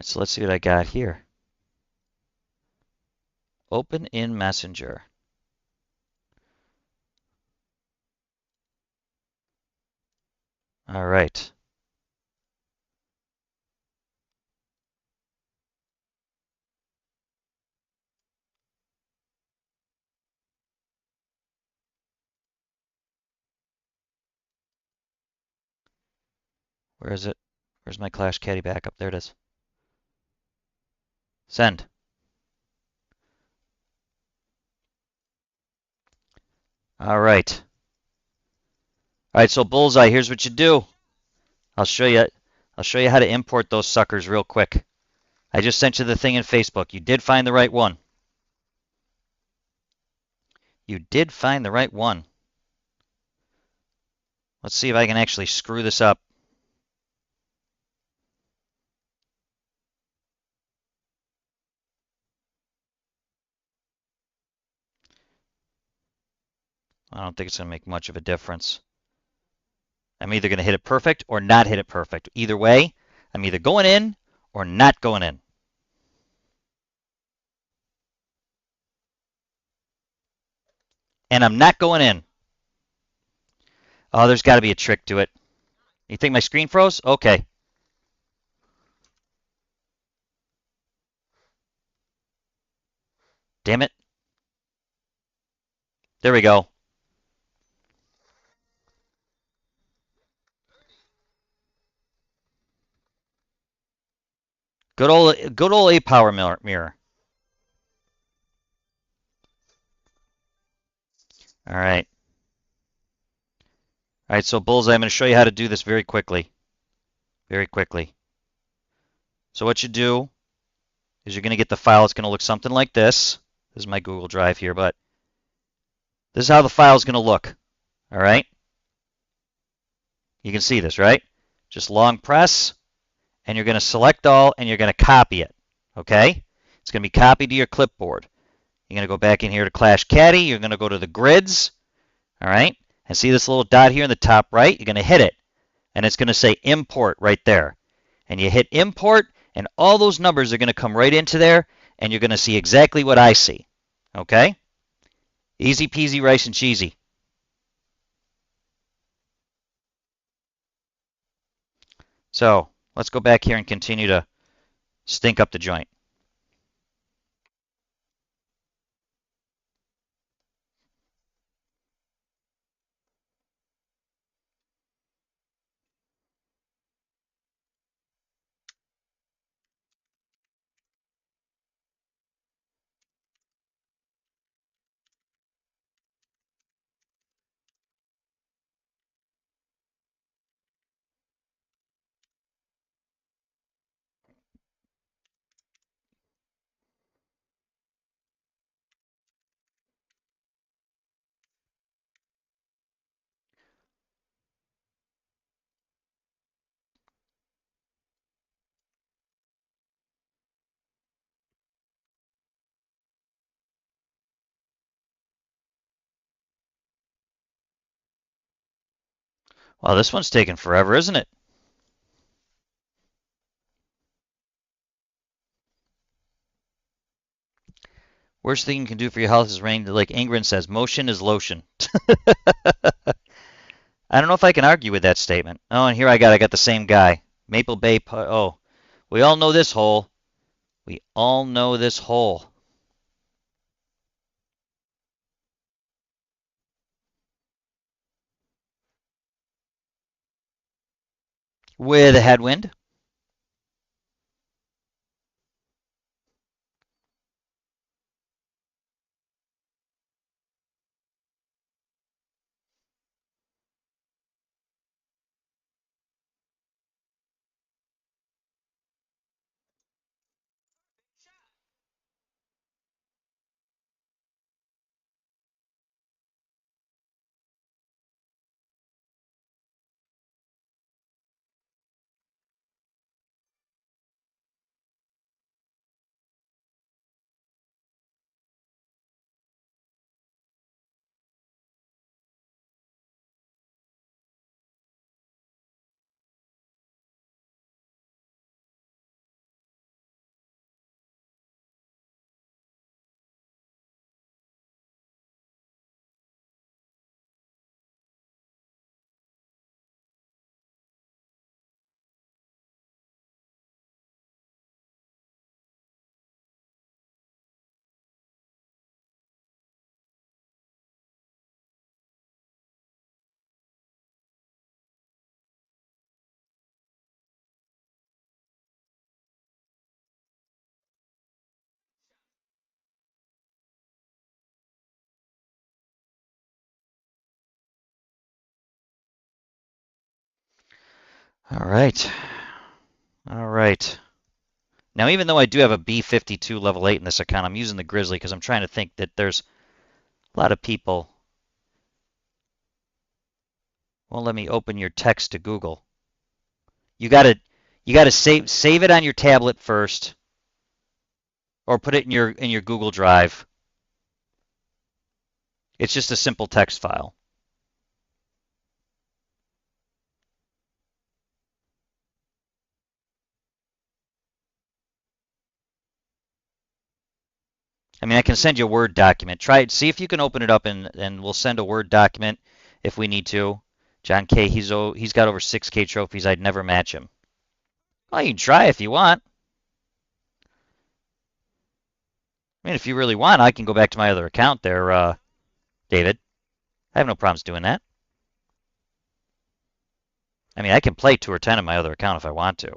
so let's see what I got here. Open in Messenger. All right. Where is it? Where's my Clash Caddy backup? There it is. Send. All right. All right, so Bullseye, here's what you do. I'll show you how to import those suckers real quick. I just sent you the thing in Facebook. You did find the right one. You did find the right one. Let's see if I can actually screw this up. I don't think it's going to make much of a difference. I'm either going to hit it perfect or not hit it perfect. Either way, I'm either going in or not going in. And I'm not going in. Oh, there's got to be a trick to it. You think my screen froze? Okay. Damn it. There we go. Good old A power mirror. All right. All right, so Bullseye, I'm going to show you how to do this very quickly. Very quickly. So what you do is you're going to get the file. It's going to look something like this. This is my Google Drive here, but this is how the file is going to look. All right? You can see this, right? Just long press, and you're going to select all, and you're going to copy it. Okay? It's going to be copied to your clipboard. You're going to go back in here to Clash Caddy. You're going to go to the grids. All right? And see this little dot here in the top right? You're going to hit it. And it's going to say import right there. And you hit import, and all those numbers are going to come right into there, and you're going to see exactly what I see. Okay? Easy peasy, rice and cheesy. So let's go back here and continue to stink up the joint. Well, this one's taking forever, isn't it? Worst thing you can do for your health is rain. Like Ingrid says, motion is lotion. I don't know if I can argue with that statement. Oh, and here I got the same guy. Maple Bay. Oh, we all know this hole. We all know this hole. With a headwind. All right. All right. Now, even though I do have a B52 level 8 in this account, I'm using the Grizzly because I'm trying to think that there's a lot of people won't let me open your text to Google. You gotta save it on your tablet first, or put it in your Google Drive. It's just a simple text file. I mean, I can send you a Word document. Try it. See if you can open it up, and we'll send a Word document if we need to. John K. He's got over 6K trophies. I'd never match him. Well, you can try if you want. I mean, if you really want, I can go back to my other account there, David. I have no problems doing that. I mean, I can play Tour 10 on my other account if I want to.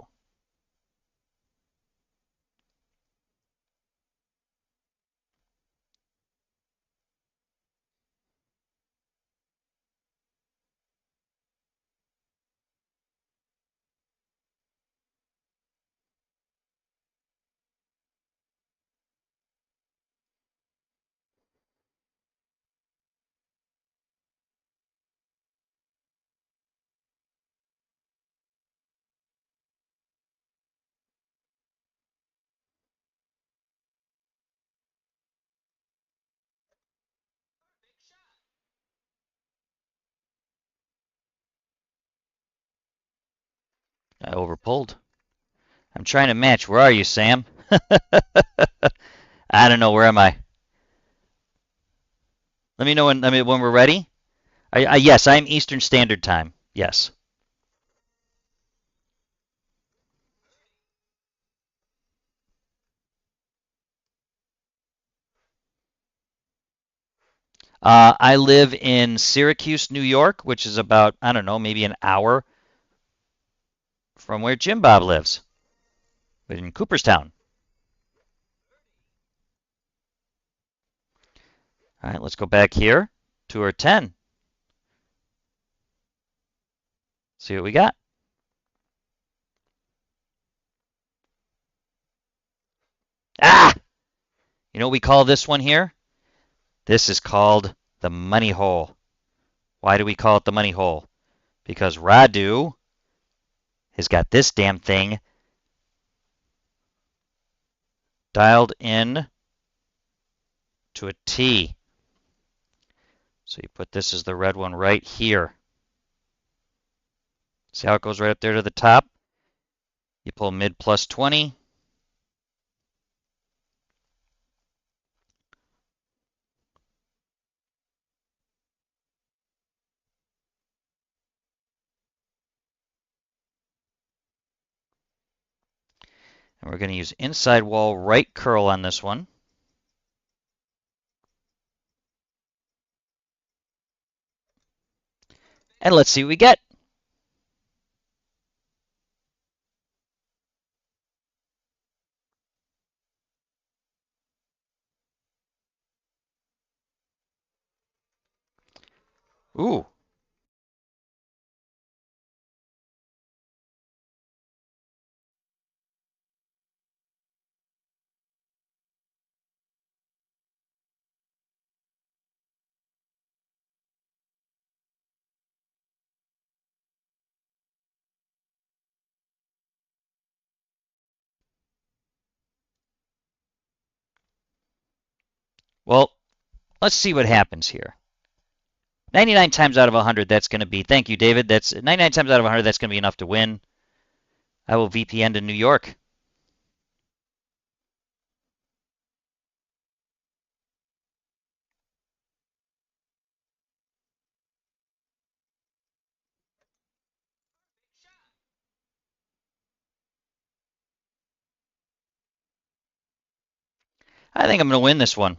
I overpulled. I'm trying to match. Where are you, Sam? I don't know. Where am I? Let me know when we're ready. Yes, I'm Eastern Standard Time. Yes. I live in Syracuse, New York, which is about, I don't know, maybe an hour from where Jim Bob lives, in Cooperstown. All right, let's go back here. Tour 10. See what we got. Ah! You know what we call this one here? This is called the money hole. Why do we call it the money hole? Because Radu has got this damn thing dialed in to a T. So you put this as the red one right here. See how it goes right up there to the top? You pull mid plus 20. And we're going to use inside wall right curl on this one. And let's see what we get. Ooh. Well, let's see what happens here. 99 times out of 100, that's going to be, thank you, David. That's 99 times out of 100, that's going to be enough to win. I will VPN to New York. I think I'm going to win this one.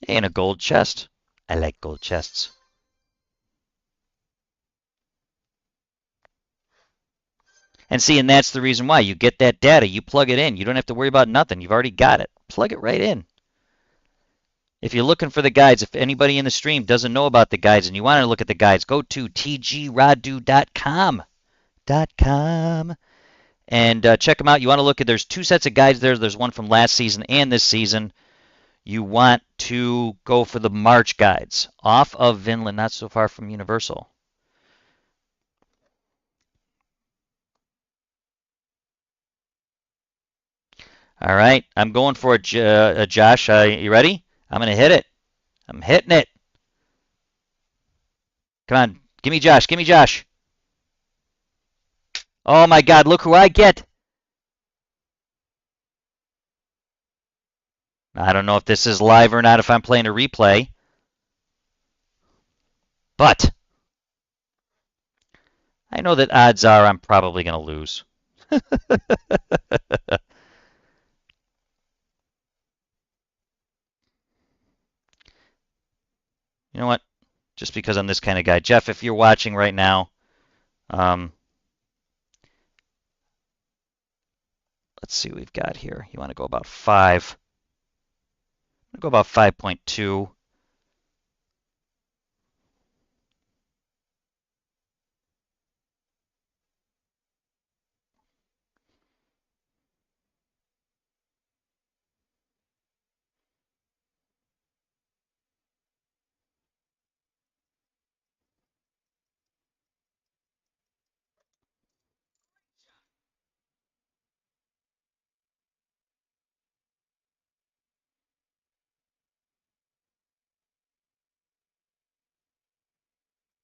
And a gold chest. I like gold chests. And see, and that's the reason why you get that data. You plug it in. You don't have to worry about nothing. You've already got it. Plug it right in. If you're looking for the guides, if anybody in the stream doesn't know about the guides and you want to look at the guides, go to tgradu.com. And check them out. You want to look at, there's 2 sets of guides there. There's one from last season and this season. You want to go for the March guides. Off of Vinland, not so far from Universal. All right, I'm going for it, Josh. You ready? I'm going to hit it. I'm hitting it. Come on. Give me Josh. Give me Josh. Oh my God, look who I get. I don't know if this is live or not, if I'm playing a replay. But I know that odds are I'm probably going to lose. You know what? Just because I'm this kind of guy. Jeff, if you're watching right now, let's see what we've got here. You want to go about 5. I'm going to go about 5.2.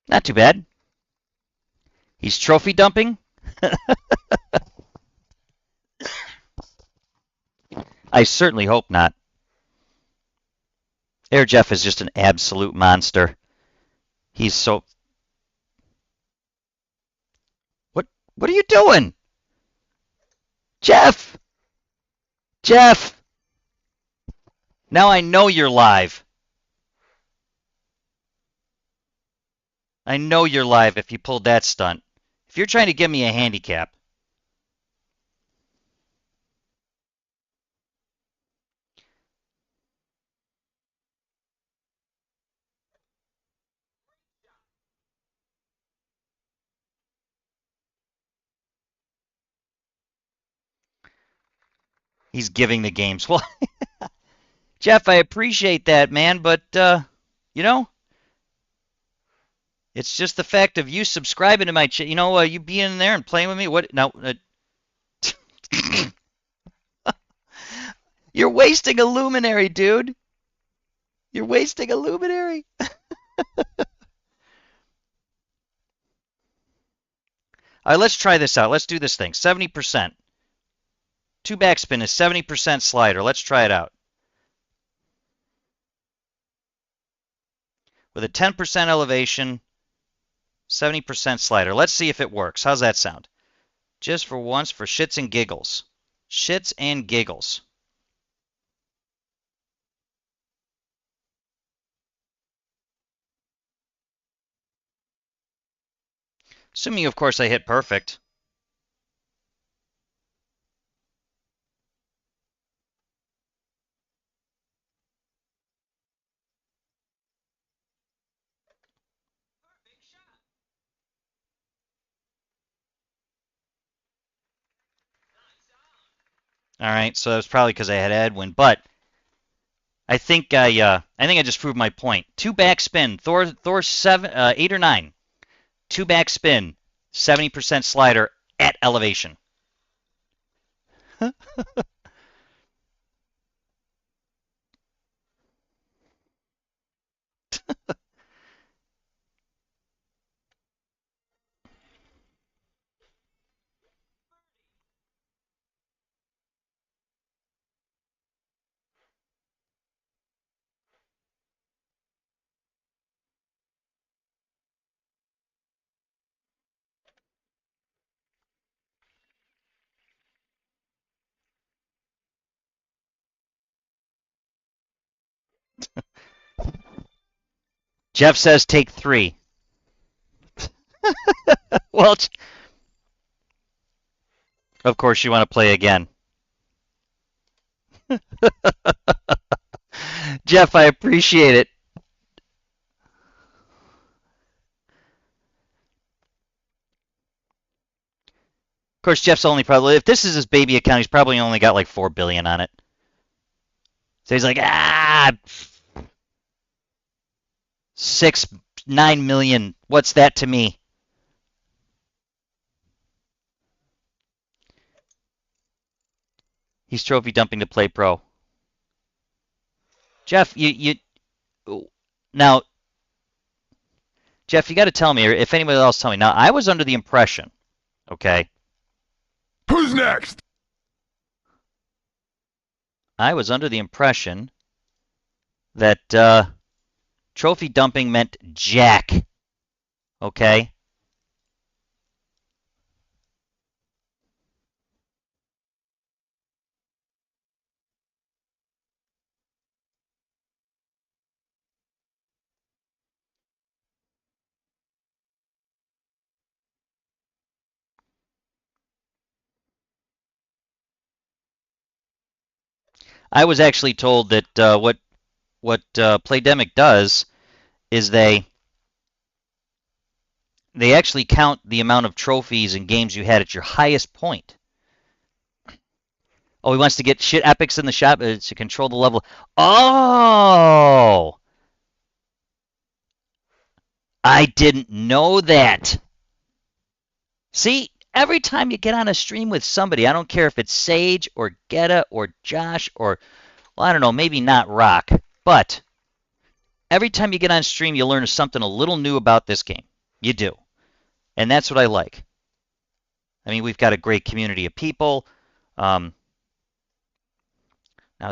Not too bad. He's trophy dumping. I certainly hope not. Air Jeff is just an absolute monster. He's so... What are you doing? Jeff! Jeff! Now I know you're live. I know you're live if you pulled that stunt. If you're trying to give me a handicap. He's giving the games. Well, Jeff, I appreciate that, man, but, you know, it's just the fact of you subscribing to my channel. You know, you being in there and playing with me. What? Now, you're wasting a luminary, dude. You're wasting a luminary. All right, let's try this out. Let's do this thing. 70%. 2 backspin is 70% slider. Let's try it out. With a 10% elevation, 70% slider. Let's see if it works. How's that sound? Just for once, for shits and giggles. Shits and giggles. Assuming, of course, I hit perfect. All right, so that was probably because I had Edwin, but I think I just proved my point. 2 backspin, Thor 7, 8 or 9. 2 backspin, 70% slider at elevation. Jeff says take 3. Well, Of course, you want to play again. Jeff, I appreciate it. Of course, Jeff's only probably, if this is his baby account, he's probably only got like 4 billion on it. So he's like, 6, 9 million. What's that to me? He's trophy dumping to play pro. Jeff, now, Jeff, you got to tell me, or if anybody else tell me. Now, I was under the impression, okay,
Who's next?
I was under the impression that trophy dumping meant jack, okay? I was actually told that what Playdemic does is they actually count the amount of trophies and games you had at your highest point. Oh, he wants to get shit epics in the shop to control the level. Oh, I didn't know that. See, every time you get on a stream with somebody, I don't care if it's Sage or Geta or Josh or, well, I don't know, maybe not Rock, but every time you get on stream, you learn something a little new about this game. You do. And that's what I like. I mean, we've got a great community of people. Now,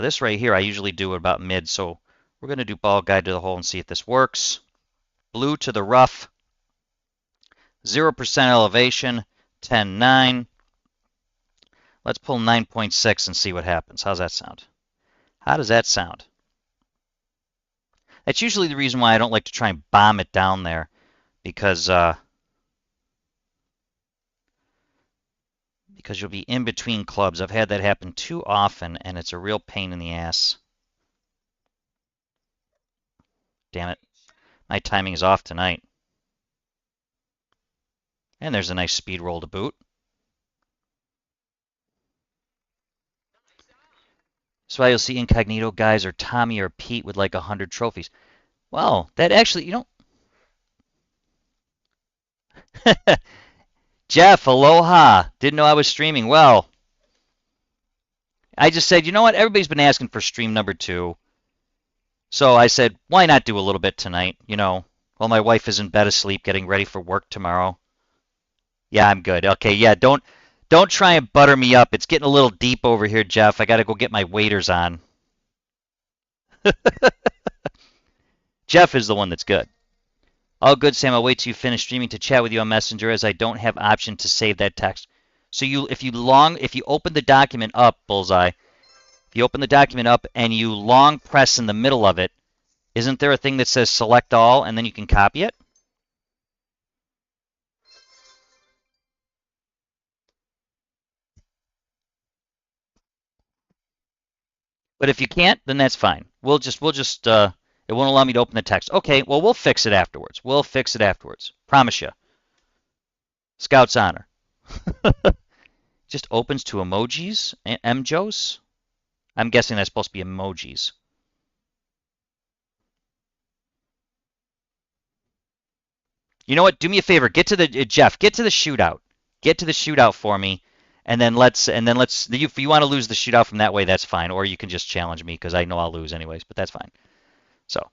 this right here, I usually do about mid, so we're going to do ball guide to the hole and see if this works. Blue to the rough, 0% elevation, 10.9. Let's pull 9.6 and see what happens. How's that sound? How does that sound? That's usually the reason why I don't like to try and bomb it down there, because you'll be in between clubs. I've had that happen too often, and it's a real pain in the ass. Damn it. My timing is off tonight. And there's a nice speed roll to boot. So you'll see incognito guys or Tommy or Pete with like 100 trophies. Well, that actually, you know. Jeff, aloha. Didn't know I was streaming. Well, I just said, you know what? Everybody's been asking for stream number 2. So I said, why not do a little bit tonight, you know, while my wife is in bed asleep getting ready for work tomorrow. Yeah, I'm good. Okay, yeah, don't try and butter me up. It's getting a little deep over here, Jeff. I got to go get my waders on. Jeff is the one that's good. All good, Sam. I'll wait till you finish streaming to chat with you on Messenger, as I don't have option to save that text. So if you open the document up, Bullseye, if you open the document up and you long press in the middle of it, isn't there a thing that says select all and then you can copy it? But if you can't, then that's fine. It won't allow me to open the text. Okay, well, we'll fix it afterwards. We'll fix it afterwards. Promise you. Scout's honor. Just opens to emojis? Emjos? I'm guessing that's supposed to be emojis. You know what? Do me a favor. Get to the Jeff. Get to the shootout. Get to the shootout for me, and then let's. If you want to lose the shootout from that way, that's fine. Or you can just challenge me because I know I'll lose anyways. But that's fine. So.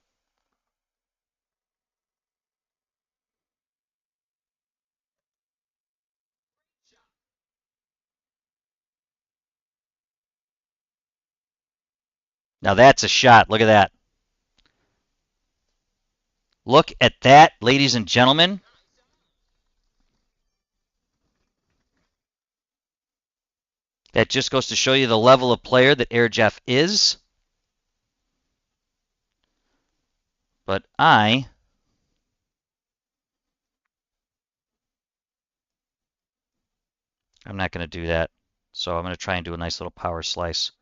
Now that's a shot. Look at that. Look at that, ladies and gentlemen. That just goes to show you the level of player that Air Jeff is. But I'm not going to do that. So I'm going to try and do a nice little power slice.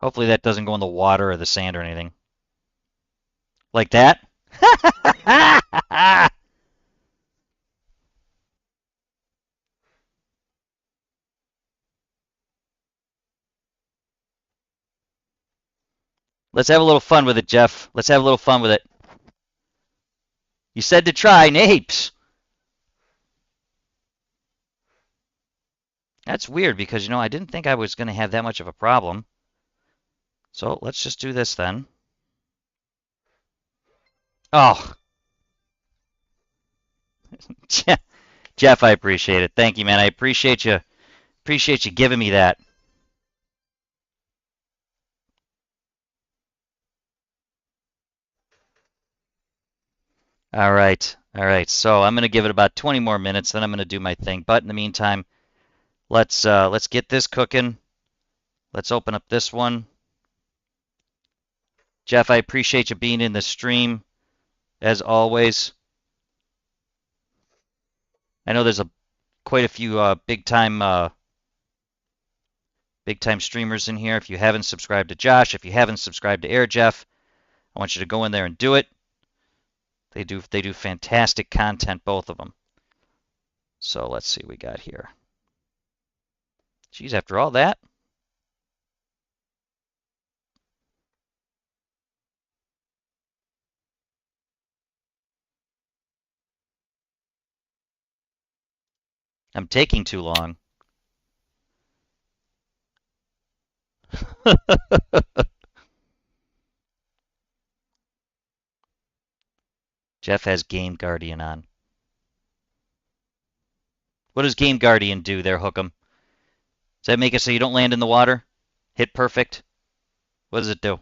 Hopefully that doesn't go in the water or the sand or anything. Like that? Let's have a little fun with it, Jeff. Let's have a little fun with it. You said to try, Napes. That's weird because, I didn't think I was going to have that much of a problem. So let's just do this then. Oh, Jeff, I appreciate it. Thank you, man. I appreciate you. Appreciate you giving me that. All right. All right. So I'm going to give it about 20 more minutes, then I'm going to do my thing. But in the meantime, let's get this cooking. Let's open up this one. Jeff, I appreciate you being in the stream as always. I know there's quite a few big time streamers in here. If you haven't subscribed to Josh, if you haven't subscribed to Air Jeff, I want you to go in there and do it. They do fantastic content, both of them. So let's see what we got here. Geez, after all that. I'm taking too long. Jeff has Game Guardian on. What does Game Guardian do there, Hookem? Does that make it so you don't land in the water? Hit perfect? What does it do?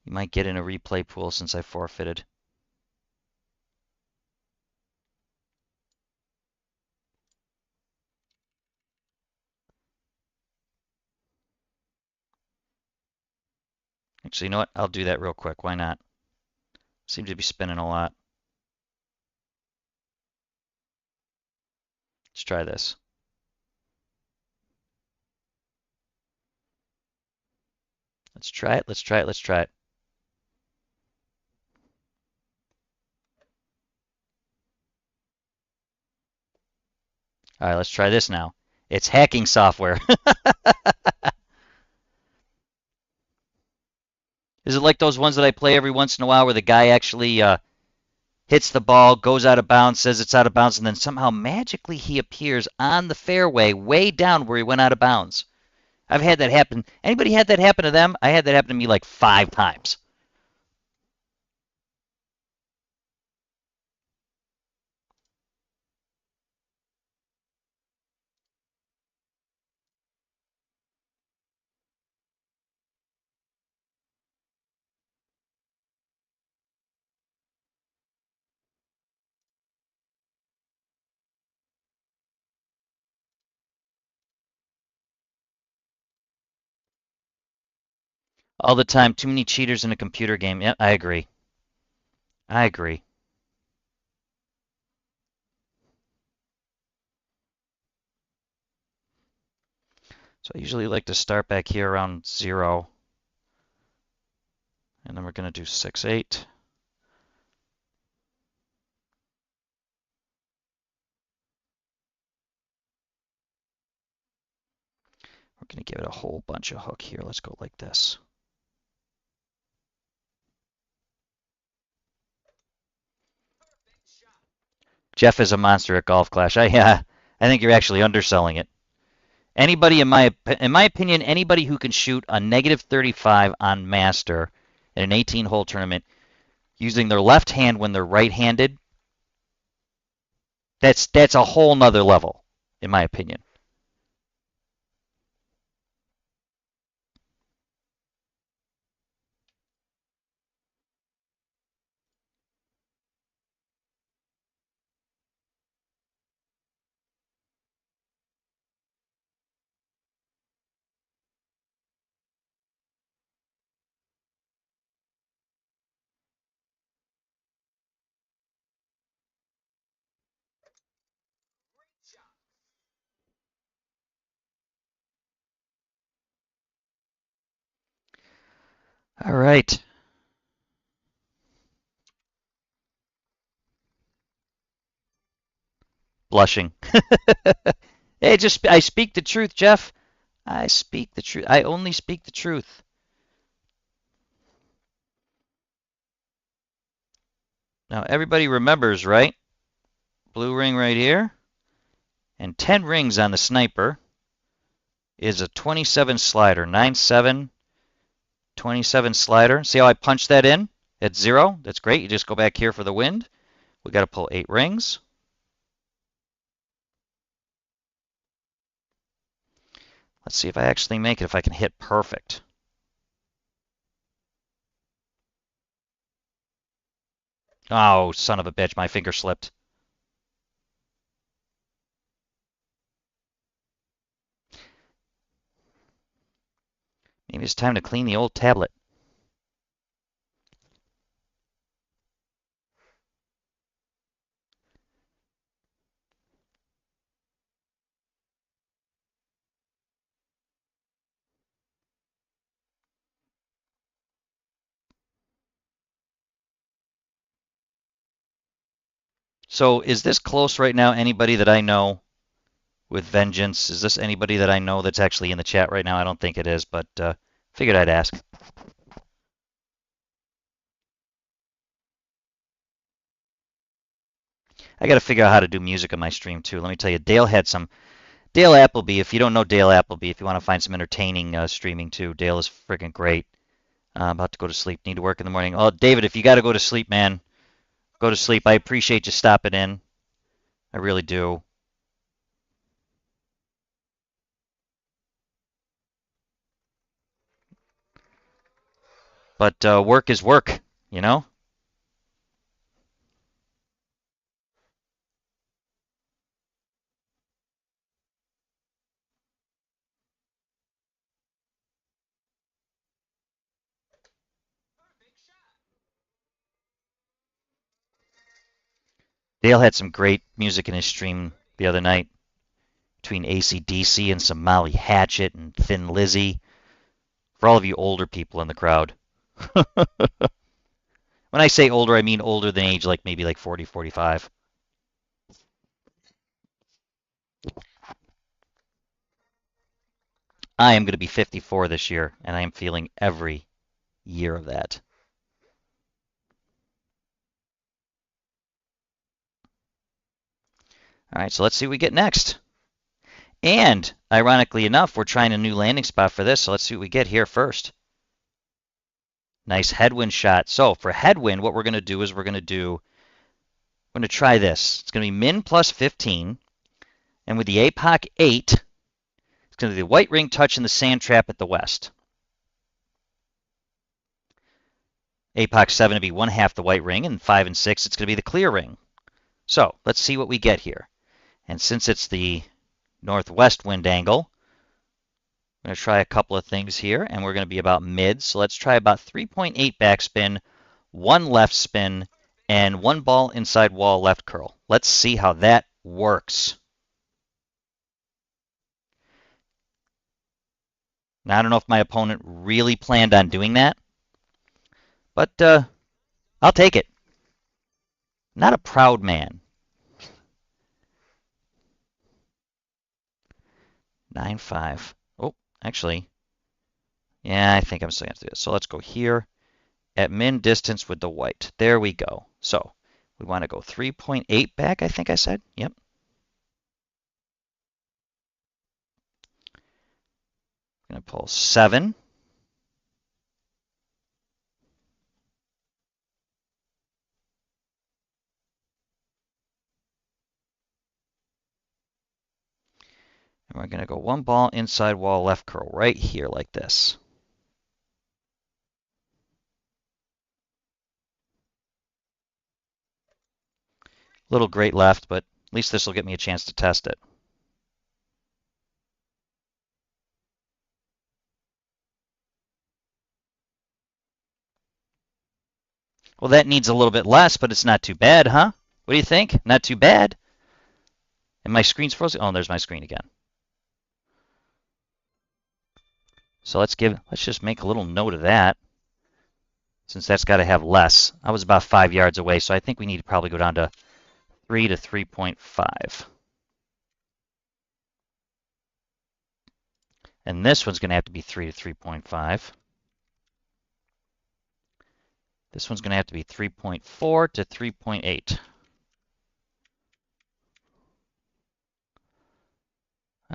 You might get in a replay pool since I forfeited. Actually, you know what? I'll do that real quick. Why not? Seem to be spinning a lot. Let's try this. Let's try it. Let's try it. Let's try it. All right, let's try this now. It's hacking software. Is it like those ones that I play every once in a while where the guy actually hits the ball, goes out of bounds, says it's out of bounds, and then somehow magically he appears on the fairway way down where he went out of bounds? I've had that happen. Anybody had that happen to them? I had that happen to me like 5 times. All the time. Too many cheaters in a computer game. Yeah, I agree. I agree. So I usually like to start back here around 0. And then we're going to do 6, 8. We're going to give it a whole bunch of hook here. Let's go like this. Jeff is a monster at Golf Clash. I think you're actually underselling it. Anybody, in my opinion, anybody who can shoot a negative 35 on Master in an 18-hole tournament using their left hand when they're right-handed, that's a whole nother level, in my opinion. All right. Blushing. Hey, just I speak the truth, Jeff. I speak the truth. I only speak the truth. Now everybody remembers, right? Blue ring right here, and 10 rings on the sniper is a 27 slider. 9-7, 27 slider. See how I punched that in at 0? That's great. You just go back here for the wind. We got to pull 8 rings. Let's see if I actually make it, if I can hit perfect. Oh, son of a bitch, my finger slipped. Maybe it's time to clean the old tablet. So is this close right now? Anybody that I know with Vengeance? Is this anybody that I know that's actually in the chat right now? I don't think it is, but figured I'd ask. I got to figure out how to do music on my stream too. Let me tell you, Dale Appleby. If you don't know Dale Appleby, if you want to find some entertaining streaming too, Dale is freaking great. About to go to sleep. Need to work in the morning. Oh, David, if you got to go to sleep, man, go to sleep. I appreciate you stopping in. I really do. But work is work, you know? Dale had some great music in his stream the other night between AC/DC and some Molly Hatchet and Thin Lizzy. For all of you older people in the crowd. When I say older, I mean older than age, like maybe like 40, 45. I am going to be 54 this year, and I am feeling every year of that. All right, so let's see what we get next. And ironically enough, we're trying a new landing spot for this, so let's see what we get here first. Nice headwind shot. So for headwind, what we're going to do is we're going to try this. It's going to be min plus 15, and with the APOC 8, it's going to be the white ring touching the sand trap at the west. APOC 7 to be 1/2 the white ring, and 5 and 6, it's going to be the clear ring. So let's see what we get here. And since it's the northwest wind angle, I'm going to try a couple of things here, and we're going to be about mid. So let's try about 3.8 backspin, 1 left spin, and 1 ball inside wall left curl. Let's see how that works. Now, I don't know if my opponent really planned on doing that, but I'll take it. Not a proud man. 9-5. Oh, actually, yeah, I think I'm still going to do this. So let's go here at min distance with the white. There we go. So we want to go 3.8 back, I think I said. Yep. I'm going to pull 7. And we're going to go 1 ball inside wall left curl right here like this. Little great left, but at least this will get me a chance to test it. Well, that needs a little bit less, but it's not too bad, huh? What do you think? Not too bad? And my screen's frozen. Oh, there's my screen again. So let's just make a little note of that. since that's got to have less. I was about 5 yards away, so I think we need to probably go down to 3 to 3.5. And this one's going to have to be 3 to 3.5. This one's going to have to be 3.4 to 3.8.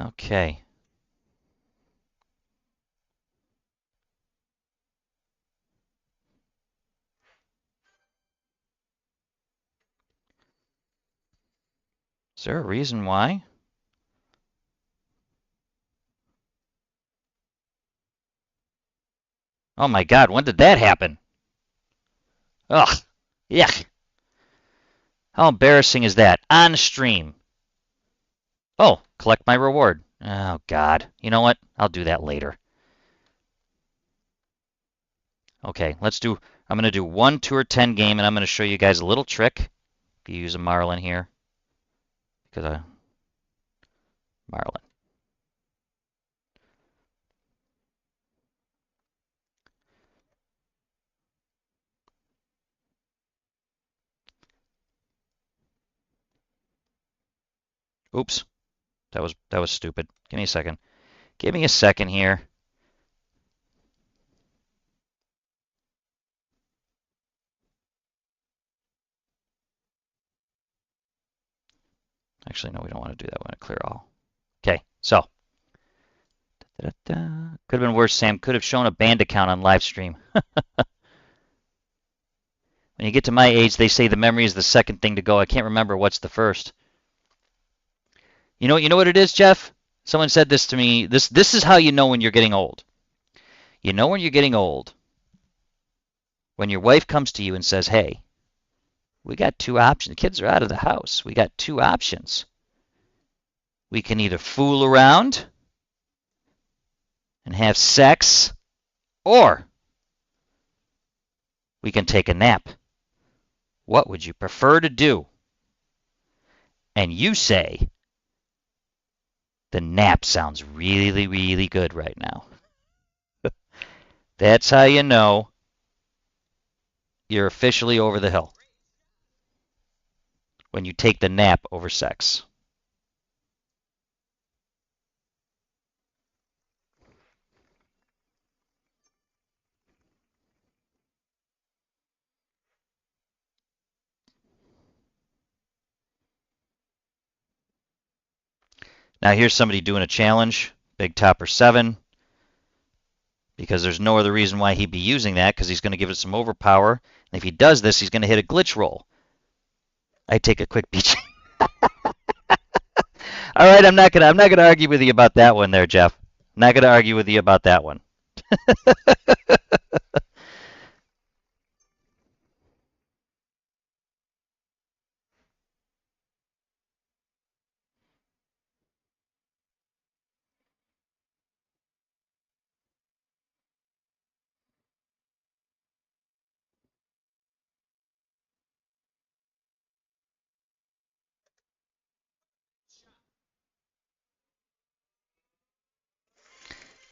Okay. Is there a reason why? Oh my God, when did that happen? Ugh, yuck. How embarrassing is that? On stream. Oh, collect my reward. Oh God. You know what? I'll do that later. Okay, I'm going to do one tour 10 game, and I'm going to show you guys a little trick. If you use a Marlin here. Because Marlin. Oops. That was stupid. Give me a second. Give me a second here. Actually, no, we don't want to do that. We want to clear all. Okay, so. Could have been worse, Sam. Could have shown a band account on live stream. When you get to my age, they say the memory is the second thing to go. I can't remember what's the first. You know what it is, Jeff? Someone said this to me. This is how you know when you're getting old. You know when you're getting old when your wife comes to you and says, "Hey, we got two options. The kids are out of the house. We got two options. We can either fool around and have sex, or we can take a nap. What would you prefer to do?" And you say, the nap sounds really, really good right now. That's how you know you're officially over the hill. When you take the nap over sex. Now here's somebody doing a challenge, big topper 7, because there's no other reason why he'd be using that, because he's going to give it some overpower. And if he does this, he's going to hit a glitch roll. I take a quick beach. All right, I'm not gonna argue with you about that one there, Jeff. I'm not gonna argue with you about that one.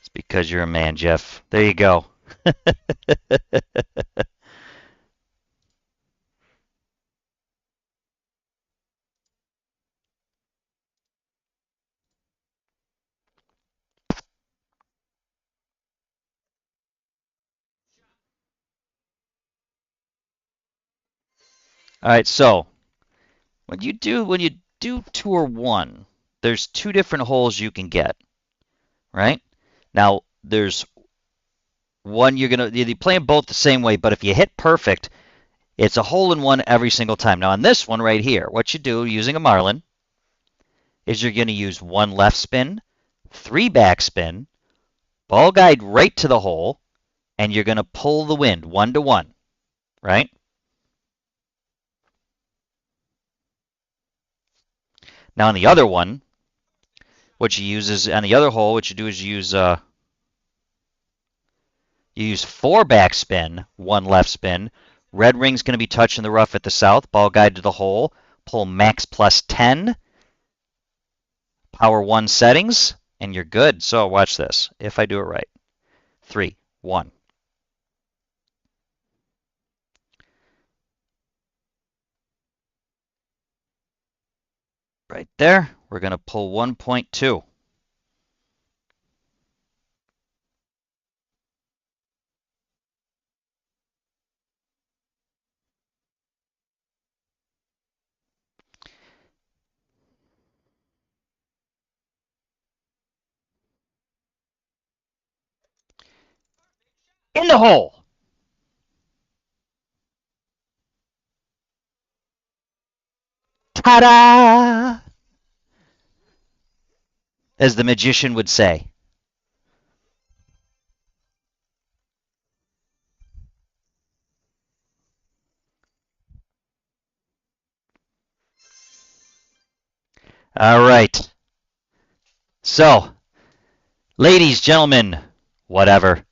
It's because you're a man, Jeff. There you go. All right, so when you do tour 1, there's 2 different holes you can get, right? Now there's one you're playing both the same way, but if you hit perfect, it's a hole in one every single time. Now on this one right here, what you do using a Marlin is you're going to use 1 left spin, 3 back spin, ball guide right to the hole, and you're going to pull the wind 1 to 1, right? Now on the other one, what you use is on the other hole, what you do is you use 4 back spin, 1 left spin. Red ring's going to be touching the rough at the south. Ball guide to the hole. Pull max plus 10. Power 1 settings, and you're good. So watch this. If I do it right. 3, 1. Right there. We're going to pull 1.2. In the hole. Ta-da! As the magician would say. All right. So, ladies, gentlemen, whatever.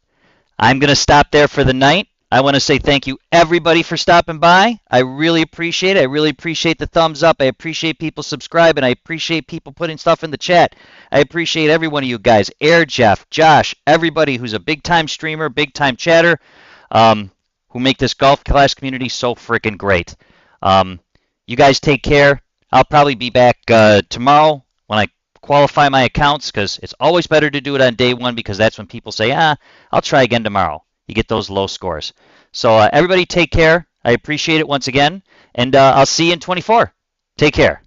I'm going to stop there for the night. I want to say thank you, everybody, for stopping by. I really appreciate it. I really appreciate the thumbs up. I appreciate people subscribing. I appreciate people putting stuff in the chat. I appreciate every one of you guys. Air Jeff, Josh, everybody who's a big-time streamer, big-time chatter, who make this golf class community so freaking great. You guys take care. I'll probably be back tomorrow when I qualify my accounts, because it's always better to do it on day one, because that's when people say, I'll try again tomorrow. You get those low scores. So everybody take care. I appreciate it once again, and I'll see you in 24. Take care.